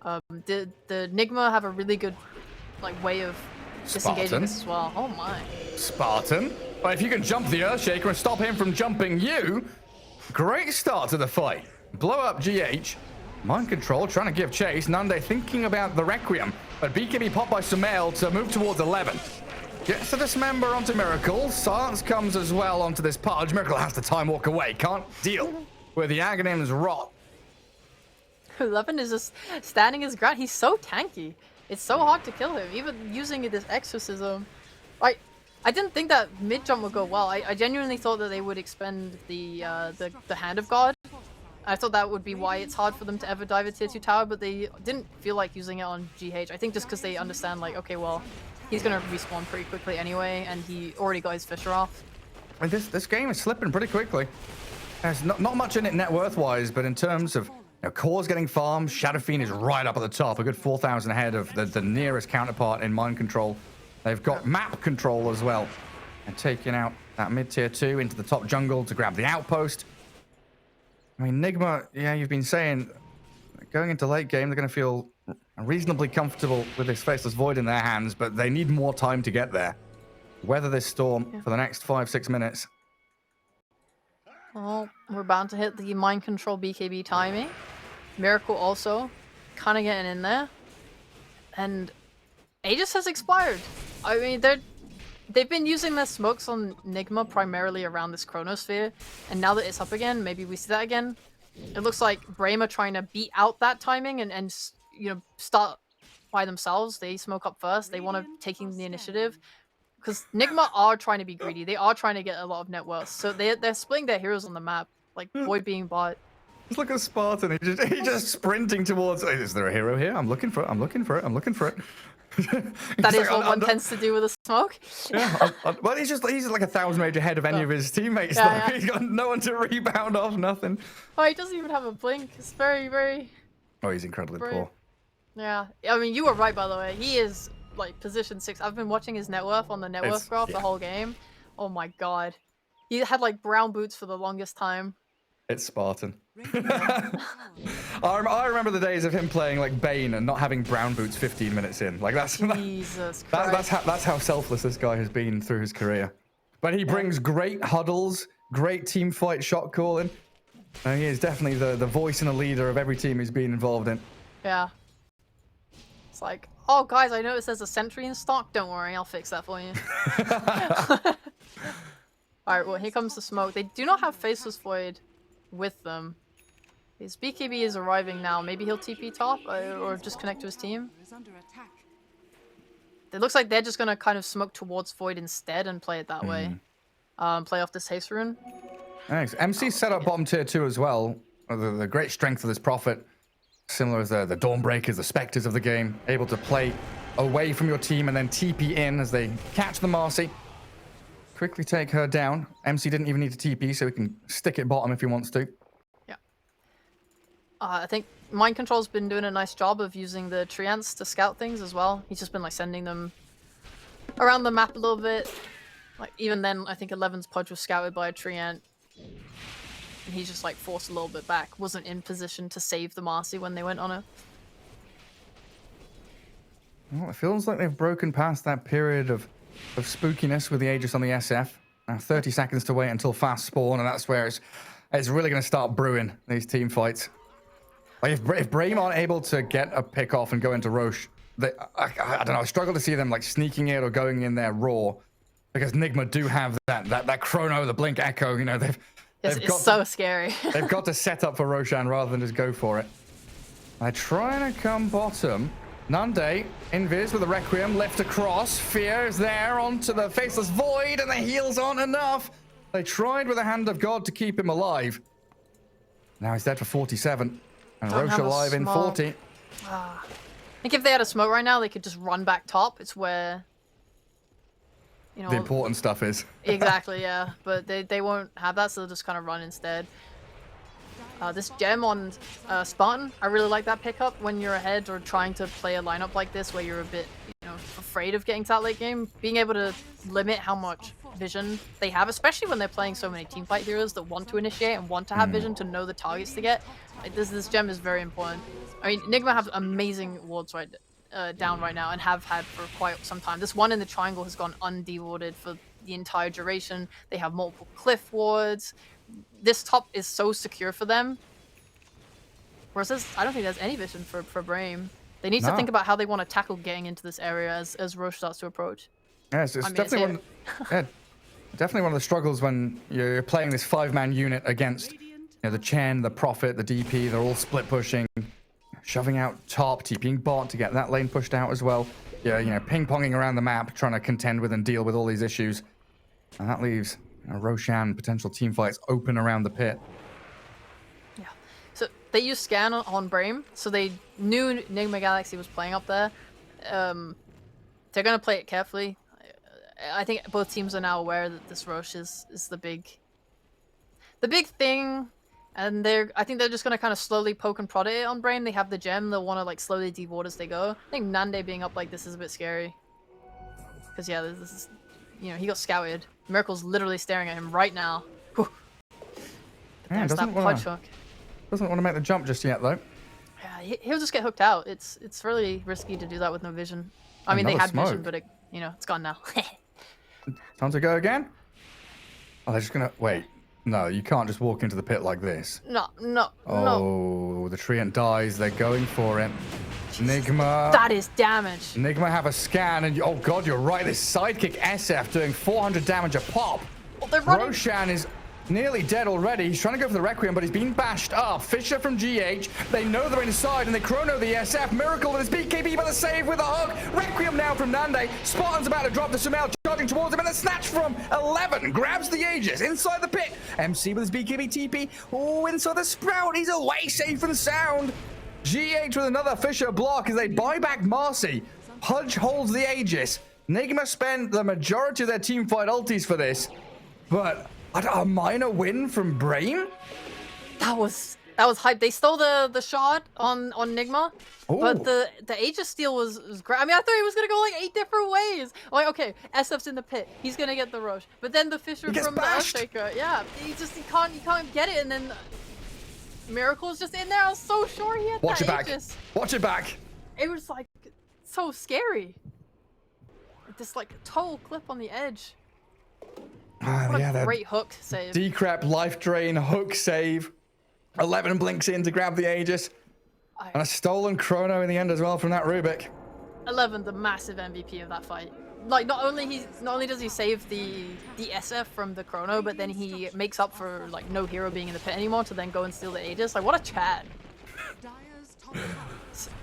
The Nigma have a really good like way of disengaging this as well. Oh my. Spartan. But if you can jump the Earthshaker and stop him from jumping you, great start to the fight. Blow up GH. Mind Control trying to give chase. Nande thinking about the Requiem. But BKB popped by Sumail to move towards 11. Gets the Dismember onto Miracle. Silence comes as well onto this Pudge. Miracle has to time walk away. Can't deal with the Aghanim's rot. 11 is just standing his ground. He's so tanky. It's so hard to kill him. Even using this exorcism. I didn't think that mid jump would go well. I genuinely thought that they would expend the Hand of God. I thought that would be why it's hard for them to ever dive a tier 2 tower, but they didn't feel like using it on GH. I think just because they understand, like, okay, well, he's gonna respawn pretty quickly anyway, and he already got his Fisher off. And this game is slipping pretty quickly. There's not much in it net worth-wise, but in terms of cores getting farmed, Shadow Fiend is right up at the top, a good 4,000 ahead of the nearest counterpart in Mind Control. They've got map control as well, and taking out that mid-tier 2 into the top jungle to grab the outpost. I mean, Nigma, yeah, you've been saying, going into late game, they're going to feel reasonably comfortable with this Faceless Void in their hands, but they need more time to get there. Weather this storm for the next 5-6 minutes. Well, we're bound to hit the Mind Control BKB timing. Miracle also kind of getting in there. And Aegis has expired. I mean, they've been using their smokes on Nigma primarily around this Chronosphere, and now that it's up again, maybe we see that again. It looks like Brame are trying to beat out that timing and you know, start by themselves. They smoke up first. They want to taking the initiative because Nigma are trying to be greedy. They are trying to get a lot of net worth, so they're splitting their heroes on the map, like Void being bot. Just look at Spartan. He's just sprinting towards. Is there a hero here? I'm looking for it. I'm looking for it. I'm looking for it. That is what one tends to do with a smoke. Yeah, well, he's like 1,000 rage ahead of any of his teammates. Yeah, He's got no one to rebound off, nothing. Oh, he doesn't even have a blink. It's very, very... Oh, he's incredibly poor. Yeah, I mean, you were right, by the way. He is, like, position 6. I've been watching his net worth on the net worth graph the whole game. Oh my god. He had, like, brown boots for the longest time. It's Spartan. I remember the days of him playing like Bane and not having brown boots 15 minutes in. Like Jesus Christ. That's how selfless this guy has been through his career. But he brings great huddles, great team fight shot calling. And he is definitely the voice and the leader of every team he's been involved in. Yeah. It's like, oh guys, I noticed there's a sentry in stock. Don't worry, I'll fix that for you. Alright, well here comes the smoke. They do not have Faceless Void with them. His BKB is arriving now. Maybe he'll TP top or just connect to his team. It looks like they're just going to kind of smoke towards Void instead and play it that way. Play off this haste rune. Thanks. MC set up bottom tier 2 as well. The great strength of this Prophet. Similar as the Dawnbreakers, the Spectres of the game. Able to play away from your team and then TP in as they catch the Marcy. Quickly take her down. MC didn't even need to TP, so he can stick it bottom if he wants to. Yeah. I think Mind Control's been doing a nice job of using the Treants to scout things as well. He's just been like sending them around the map a little bit. Like even then, I think 11's Pudge was scouted by a Treant. And he's just like forced a little bit back. Wasn't in position to save the Marcy when they went on it. Well, it feels like they've broken past that period of of spookiness with the Aegis on the SF. Now 30 seconds to wait until fast spawn, and that's where it's really going to start brewing, these team fights. Like if Brame aren't able to get a pick off and go into Roche, I don't know, I struggle to see them like sneaking it or going in there raw, because Nigma do have that chrono, the blink echo, you know, it's so scary. They've got to set up for Roshan rather than just go for it. They're trying to come bottom. Nande, Invis with the Requiem, left across. Fear is there onto the Faceless Void, and the heals aren't enough. They tried with the Hand of God to keep him alive. Now he's dead for 47. And Roche alive in 40. I think if they had a smoke right now, they could just run back top. It's where, you know, the important stuff is. Exactly, yeah. But they won't have that, so they'll just kind of run instead. This gem on Spartan, I really like that pickup when you're ahead or trying to play a lineup like this where you're a bit, you know, afraid of getting to that late game. Being able to limit how much vision they have, especially when they're playing so many teamfight heroes that want to initiate and want to have vision to know the targets to get. Like, this gem is very important. I mean, Nigma have amazing wards down right now and have had for quite some time. This one in the triangle has gone undewarded for the entire duration. They have multiple cliff wards. This top is so secure for them. Whereas I don't think there's any vision for Brame. They need to think about how they want to tackle getting into this area as Roche starts to approach. Yes, it's definitely definitely one of the struggles when you're playing this 5-man unit against, you know, the Chen, the Prophet, the DP. They're all split pushing, shoving out top, TPing bot to get that lane pushed out as well. Yeah, you know, ping-ponging around the map, trying to contend with and deal with all these issues. And that leaves, you know, Roshan potential team fights open around the pit. Yeah. So they used scan on Brame, so they knew Nigma Galaxy was playing up there. They're gonna play it carefully. I think both teams are now aware that this Roche is the big thing, and I think they're just gonna kind of slowly poke and prod it on Brame. They have the gem; they'll want to like slowly deward as they go. I think Nande being up like this is a bit scary, because yeah, this is, you know, he got scouted. Miracle's literally staring at him right now. Yeah, doesn't want to make the jump just yet though. Yeah, he'll just get hooked out. It's really risky to do that with no vision. I mean, they had vision, but you know, it's gone now. Time to go again? Oh, they're just gonna wait. No, you can't just walk into the pit like this. No. Oh, the treant dies. They're going for it. Nigma. That is damage. Nigma have a scan, and oh god, you're right. This sidekick SF doing 400 damage a pop. Oh, they're running. Roshan is nearly dead already. He's trying to go for the Requiem, but he's been bashed up. Fisher from GH. They know they're inside, and they chrono the SF. Miracle with his BKB, but the save with a hook. Requiem now from Nande. Spartan's about to drop the Sumail, charging towards him, and the snatch from 11 grabs the Aegis inside the pit. MC with his BKB TP. Oh, inside the Sprout. He's away safe and sound. GH with another Fisher block as they buy back Marcy. Pudge holds the Aegis. Nigma spent the majority of their team fight ultis for this, but a minor win from Brame? That was hype. They stole the shot on Nigma, but the Aegis steal was great. I mean, I thought he was gonna go like 8 different ways. Like, okay, SF's in the pit, he's gonna get the Roche, but then the Fisher from the Earthshaker, yeah, he can't get it, and then Miracle's just in there. I was so sure he had Watch that it back. Aegis. Watch it back. It was like so scary. This like total clip on the edge. What a great hook save. Decrep, life drain, hook save. 11 blinks in to grab the Aegis. And a stolen chrono in the end as well from that Rubik. 11, the massive MVP of that fight. Like, not only does he save the SF from the chrono, but then he makes up for like no hero being in the pit anymore to then go and steal the Aegis. Like, what a Chad.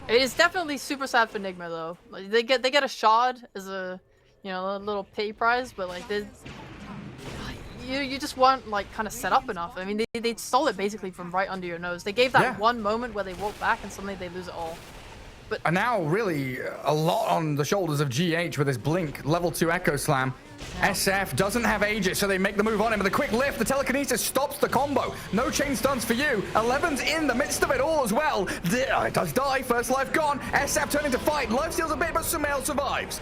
It is definitely super sad for Nigma though. Like, they get a shard as a, you know, a little pay prize, but like you just weren't like kind of set up enough. I mean, they stole it basically from right under your nose. They gave that one moment where they walk back and suddenly they lose it all. But and now really a lot on the shoulders of GH with his blink level 2 echo slam. SF doesn't have Aegis, so they make the move on him with a quick lift. The telekinesis stops the combo. No chain stunts for you. 11's in the midst of it all as well. It does die. First life gone. SF turning to fight. Life steals a bit, but Sumail survives.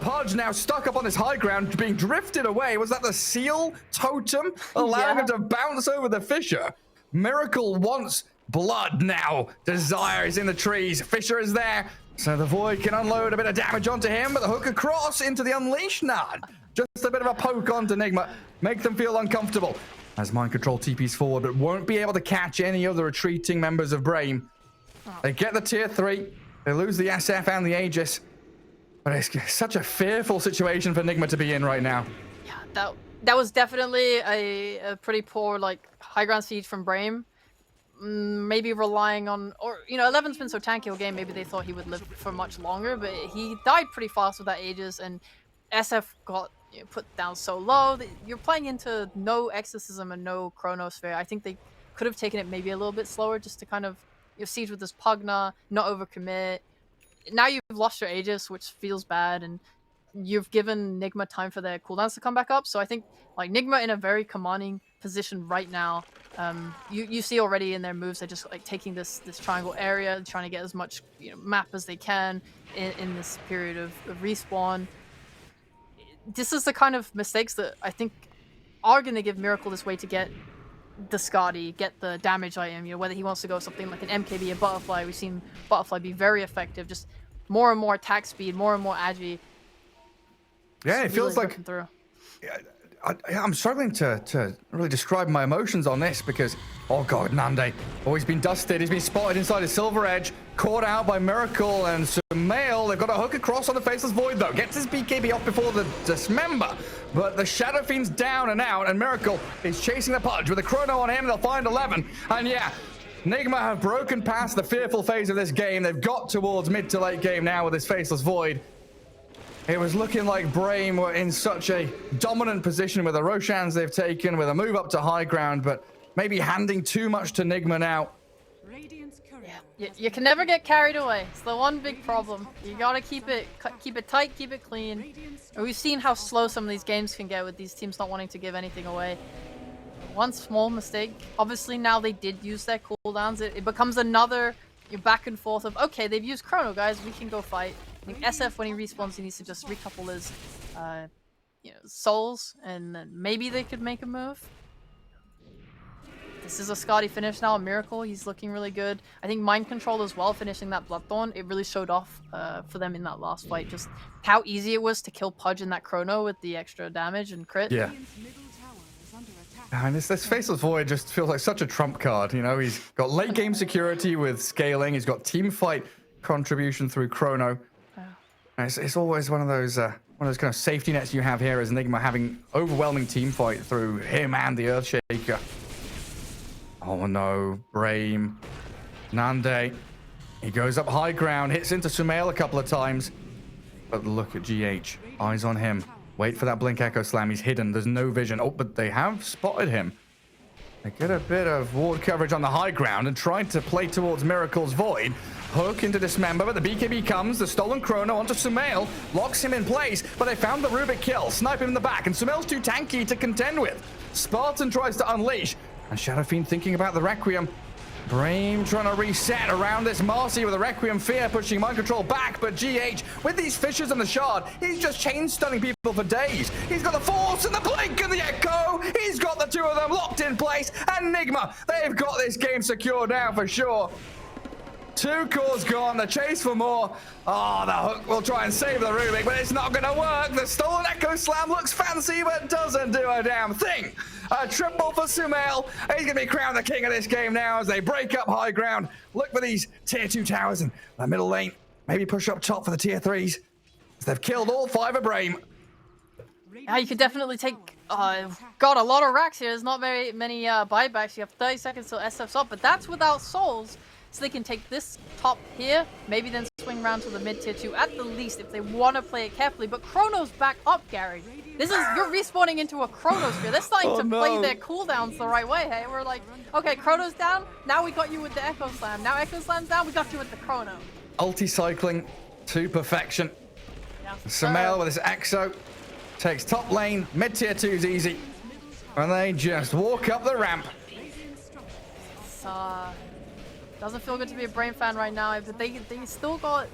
Pudge now stuck up on this high ground, being drifted away. Was that the seal totem allowing him to bounce over the Fisher? Miracle wants blood now. Desire is in the trees. Fisher is there. So the Void can unload a bit of damage onto him, but the hook across into the Unleash Nod. Just a bit of a poke onto Nigma. Make them feel uncomfortable. As Mind Control TPs forward, but won't be able to catch any of the retreating members of Brame. They get the tier 3. They lose the SF and the Aegis. But it's such a fearful situation for Nigma to be in right now. Yeah, that was definitely a pretty poor, like, high ground siege from Brame. Maybe relying on, or, you know, 11's been so tanky all game, maybe they thought he would live for much longer, but he died pretty fast with that Aegis, and SF got put down so low that you're playing into no Exorcism and no Chronosphere. I think they could have taken it maybe a little bit slower just to kind of siege with this Pugna, not overcommit. Now you've lost your Aegis, which feels bad, and you've given Nigma time for their cooldowns to come back up. So I think like Nigma in a very commanding position right now. You see already in their moves, they're just like taking this triangle area, trying to get as much map as they can in this period of respawn. This is the kind of mistakes that I think are going to give Miracle this way to get the Skadi, get the damage item, whether he wants to go something like an MKB, a Butterfly. We've seen Butterfly be very effective, just more and more attack speed, more and more agi. Yeah, it feels like through. I'm struggling to really describe my emotions on this because, oh god, Nande. Oh, he's been dusted. He's been spotted inside his Silver Edge, caught out by Miracle and Sumail. They've got a hook across on the Faceless Void, though. Gets his BKB off before the Dismember, but the Shadow Fiend's down and out, and Miracle is chasing the Pudge with a Chrono on him. They'll find 11, and yeah, Nigma have broken past the fearful phase of this game. They've got towards mid to late game now with this Faceless Void. It was looking like Brame were in such a dominant position with the Roshans they've taken, with a move up to high ground, but maybe handing too much to Nigma now. You can never get carried away. It's the one big problem. You gotta keep it tight, keep it clean. And we've seen how slow some of these games can get with these teams not wanting to give anything away. One small mistake. Obviously now they did use their cooldowns. It becomes another back and forth of, okay, they've used Chrono, guys, we can go fight. I think SF, when he respawns, he needs to just recouple his, souls, and then maybe they could make a move. This is a Skadi finish now, a Miracle. He's looking really good. I think Mind Control as well, finishing that Bloodthorn, it really showed off for them in that last fight, just how easy it was to kill Pudge in that Chrono with the extra damage and crit. Yeah. And this Faceless Void just feels like such a trump card, He's got late game security with scaling. He's got team fight contribution through Chrono. It's always one of those kind of safety nets you have here as Nigma, having overwhelming team fight through him and the Earthshaker. Oh no, Brame. Nande. He goes up high ground, hits into Sumail a couple of times. But look at GH. Eyes on him. Wait for that Blink Echo Slam. He's hidden. There's no vision. Oh, but they have spotted him. They get a bit of ward coverage on the high ground and trying to play towards Miracle's Void. Hook into Dismember, but the BKB comes. The stolen Chrono onto Sumail. Locks him in place, but they found the Rubik kill. Snipe him in the back, and Sumail's too tanky to contend with. Spartan tries to unleash, and Shadow Fiend thinking about the Requiem. Brame trying to reset around this Marcy with a Requiem Fear, pushing Mind Control back, but GH, with these Fissures and the Shard, he's just chain stunning people for days. He's got the Force and the Blink and the Echo. He's got the two of them locked in place, and Nigma, they've got this game secure now for sure. 2 cores gone, the chase for more. Oh, the hook will try and save the Rubik, but it's not going to work. The stolen Echo Slam looks fancy, but doesn't do a damn thing. A triple for Sumail. He's going to be crowned the king of this game now as they break up high ground. Look for these tier 2 towers in the middle lane. Maybe push up top for the tier 3s. They've killed all 5 of Brame. Yeah, you could definitely take... got a lot of racks here. There's not very many buybacks. You have 30 seconds till SF's up, but that's without souls. So they can take this top here, maybe then swing around to the mid tier 2 at the least if they want to play it carefully. But Chrono's back up, Gary. You're respawning into a Chronosphere. They're starting to play their cooldowns the right way. Hey, we're like, okay, Chrono's down. Now we got you with the Echo Slam. Now Echo Slam's down. We got you with the Chrono. Ulti cycling to perfection. Yeah, Sumail with his Exo takes top lane. Mid tier 2's easy, and they just walk up the ramp. Doesn't feel good to be a Brame fan right now, but they still got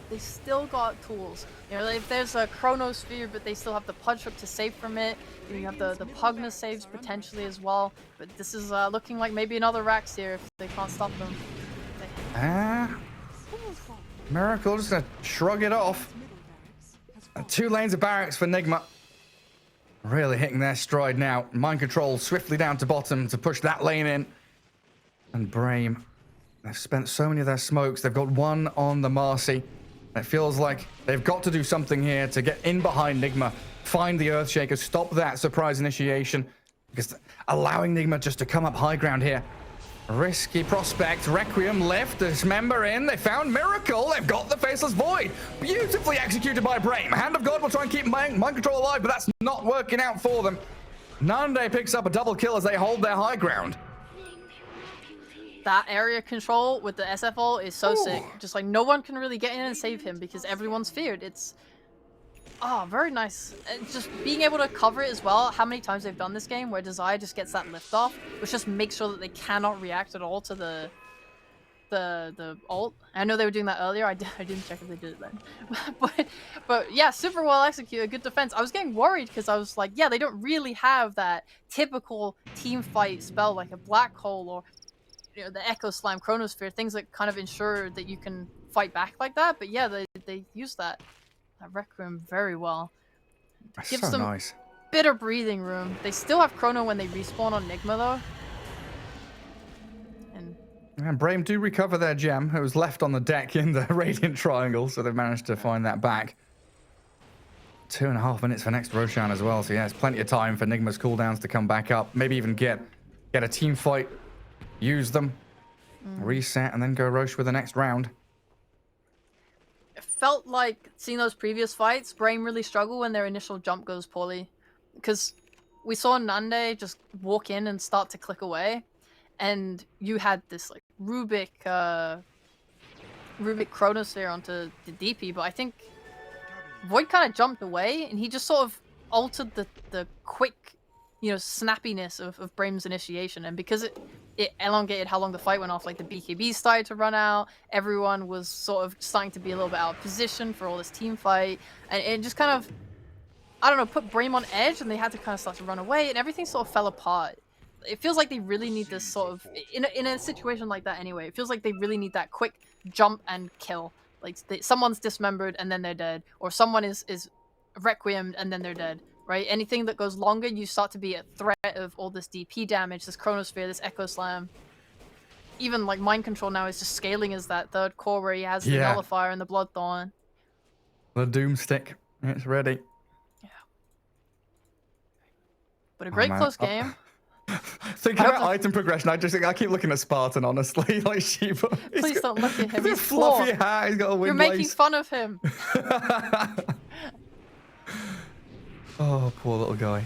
tools. If there's a Chronosphere, but they still have the Pudge Hook to save from it. You have the Pugna saves potentially as well. But this is looking like maybe another Rax here if they can't stop them. Miracle just gonna shrug it off. Middle barracks has fallen. And 2 lanes of barracks for Nigma. Really hitting their stride now. Mind control swiftly down to bottom to push that lane in. And Brame, they've spent so many of their smokes. They've got 1 on the Marcy. It feels like they've got to do something here to get in behind Nigma, find the Earthshaker, stop that surprise initiation. Because allowing Nigma just to come up high ground here. Risky prospect. Requiem left. Dismember in. They found Miracle. They've got the Faceless Void. Beautifully executed by Brame. Hand of God will try and keep mind control alive, but that's not working out for them. Nande picks up a double kill as they hold their high ground. That area control with the SFL is so sick. Just like no one can really get in and save him because everyone's feared. It's very nice. And just being able to cover it as well. How many times they've done this game where Desire just gets that lift off, which just makes sure that they cannot react at all to the ult. I know they were doing that earlier. I didn't check if they did it then. but yeah, super well executed, good defense. I was getting worried because I was like, yeah, they don't really have that typical team fight spell like a black hole or the Echo Slam, Chronosphere, things that kind of ensure that you can fight back like that. But yeah, they use that Requiem very well. That's Gives so them nice. bit of breathing room. They still have Chrono when they respawn on Nigma though. And Brame do recover their gem. It was left on the deck in the Radiant Triangle, so they've managed to find that back. 2.5 minutes for next Roshan as well, so yeah, it's plenty of time for Nigma's cooldowns to come back up. Maybe even get a team fight, use them, reset, and then go Roche with the next round. It felt like seeing those previous fights, Brame really struggle when their initial jump goes poorly. Because we saw Nande just walk in and start to click away. And you had this like Rubik Chronosphere onto the DP, but I think Void kind of jumped away and he just sort of altered the quick, snappiness of Brame's initiation. And because it elongated how long the fight went off, like the BKB started to run out, everyone was sort of starting to be a little bit out of position for all this team fight, and it just kind of, I don't know, put Brame on edge, and they had to kind of start to run away, and everything sort of fell apart. It feels like they really need this sort of, in a situation like that anyway, it feels like they really need that quick jump and kill. Like, someone's dismembered and then they're dead, or someone is requiemed and then they're dead. Right? Anything that goes longer, you start to be at threat of all this DP damage, this Chronosphere, this Echo Slam. Even like Mind Control now is just scaling as that 3rd core where he has the Nullifier and the Bloodthorn. The Doomstick, it's ready. Yeah. But a great close game. Thinking about item progression, I keep looking at Spartan, honestly. Like sheep. Please don't look at him. He's fluffy flawed. hat. He's got a wind You're making blaze. fun of him. Oh, poor little guy.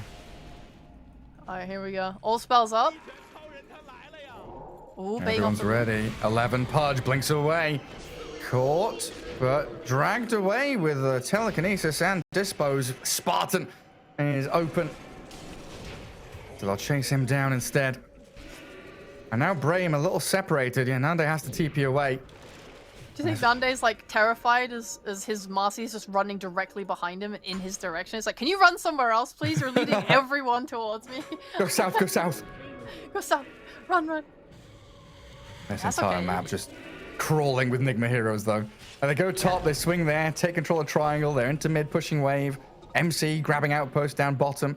Alright, here we go. All spells up. Ooh, Everyone's ready. 11 Pudge blinks away. Caught, but dragged away with the telekinesis and dispose. Spartan is open. So they'll chase him down instead. And now Brame a little separated. Yeah, Nande has to TP away. Do you think Nande's like terrified as his Marcy is just running directly behind him in his direction? It's like, can you run somewhere else, please? You're leading everyone towards me. Go south, go south. Go south. Run. This That's entire okay. map just crawling with Nigma heroes, though. And they go top, they swing there, take control of triangle, they're into mid, pushing wave. MC grabbing outpost down bottom.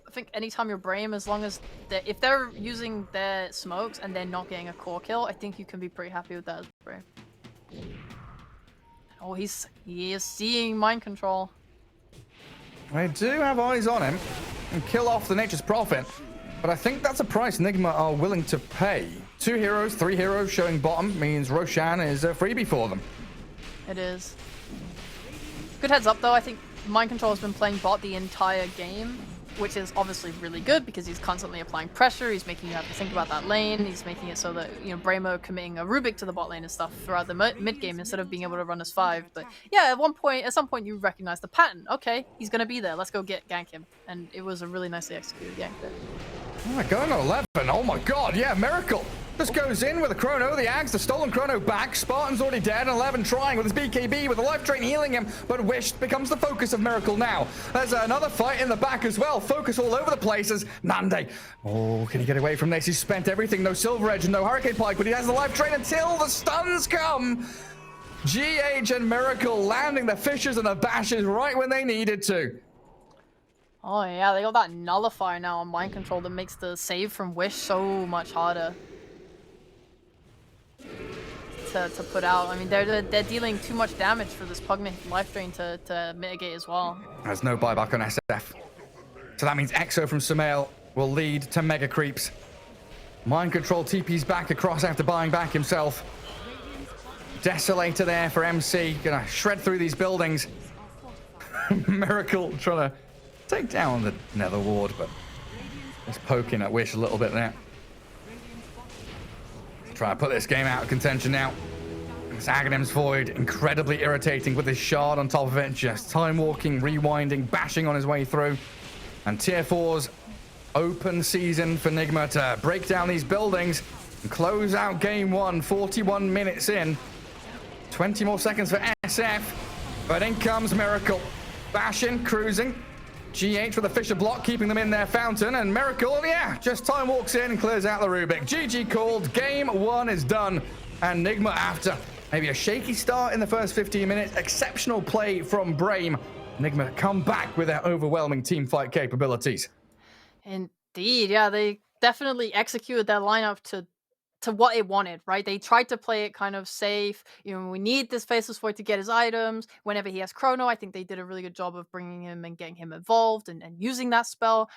I think anytime you're Brame, as long as if they're using their smokes and they're not getting a core kill, I think you can be pretty happy with that as Brame. Oh, he is seeing mind control. They do have eyes on him and kill off the Nature's Prophet, but I think that's a price Nigma are willing to pay. 2 heroes, 3 heroes showing bottom means Roshan is a freebie for them. It is. Good heads up though, I think mind control has been playing bot the entire game, which is obviously really good because he's constantly applying pressure, he's making you have to think about that lane, he's making it so that, Brame are committing a Rubik to the bot lane and stuff throughout the mid-game instead of being able to run as 5. But yeah, at some point you recognize the pattern. Okay, he's gonna be there, let's go gank him. And it was a really nicely executed gank there. Oh, going on 11. Oh my god, yeah, miracle. Just goes in with a chrono, the Ags, the stolen chrono back. Spartan's already dead, and 11 trying with his BKB, with the life drain healing him, but Wish becomes the focus of Miracle now. There's another fight in the back as well. Focus all over the place as Nande. Oh, can he get away from this? He's spent everything. No Silver Edge and no Hurricane Pike, but he has the life drain until the stuns come. GH and Miracle landing the Fishers and the Bashes right when they needed to. Oh yeah, they got that nullifier now on mind control that makes the save from Wish so much harder to put out. I mean, they're dealing too much damage for this Pugna life drain to mitigate as well. There's no buyback on SF. So that means Exo from Sumail will lead to Mega Creeps. Mind Control TP's back across after buying back himself. Desolator there for MC. Gonna shred through these buildings. Miracle trying to take down the Nether Ward, but just poking at Wish a little bit there. Try to put this game out of contention now. This Aghanim's Void, incredibly irritating with this shard on top of it. Just time walking, rewinding, bashing on his way through. And Tier 4's open season for Nigma to break down these buildings and close out game 1, 41 minutes in. 20 more seconds for SF, but in comes Miracle. Bashing, cruising. GH with a Fisher block, keeping them in their fountain, and Miracle, yeah, just time walks in and clears out the Rubik. GG called, game 1 is done, and Nigma after maybe a shaky start in the first 15 minutes, exceptional play from Brame. Nigma come back with their overwhelming team fight capabilities. Indeed, yeah, they definitely executed their lineup to what it wanted, right? They tried to play it kind of safe. You know, we need this Faceless Void to get his items. Whenever he has Chrono, I think they did a really good job of bringing him and getting him involved and using that spell.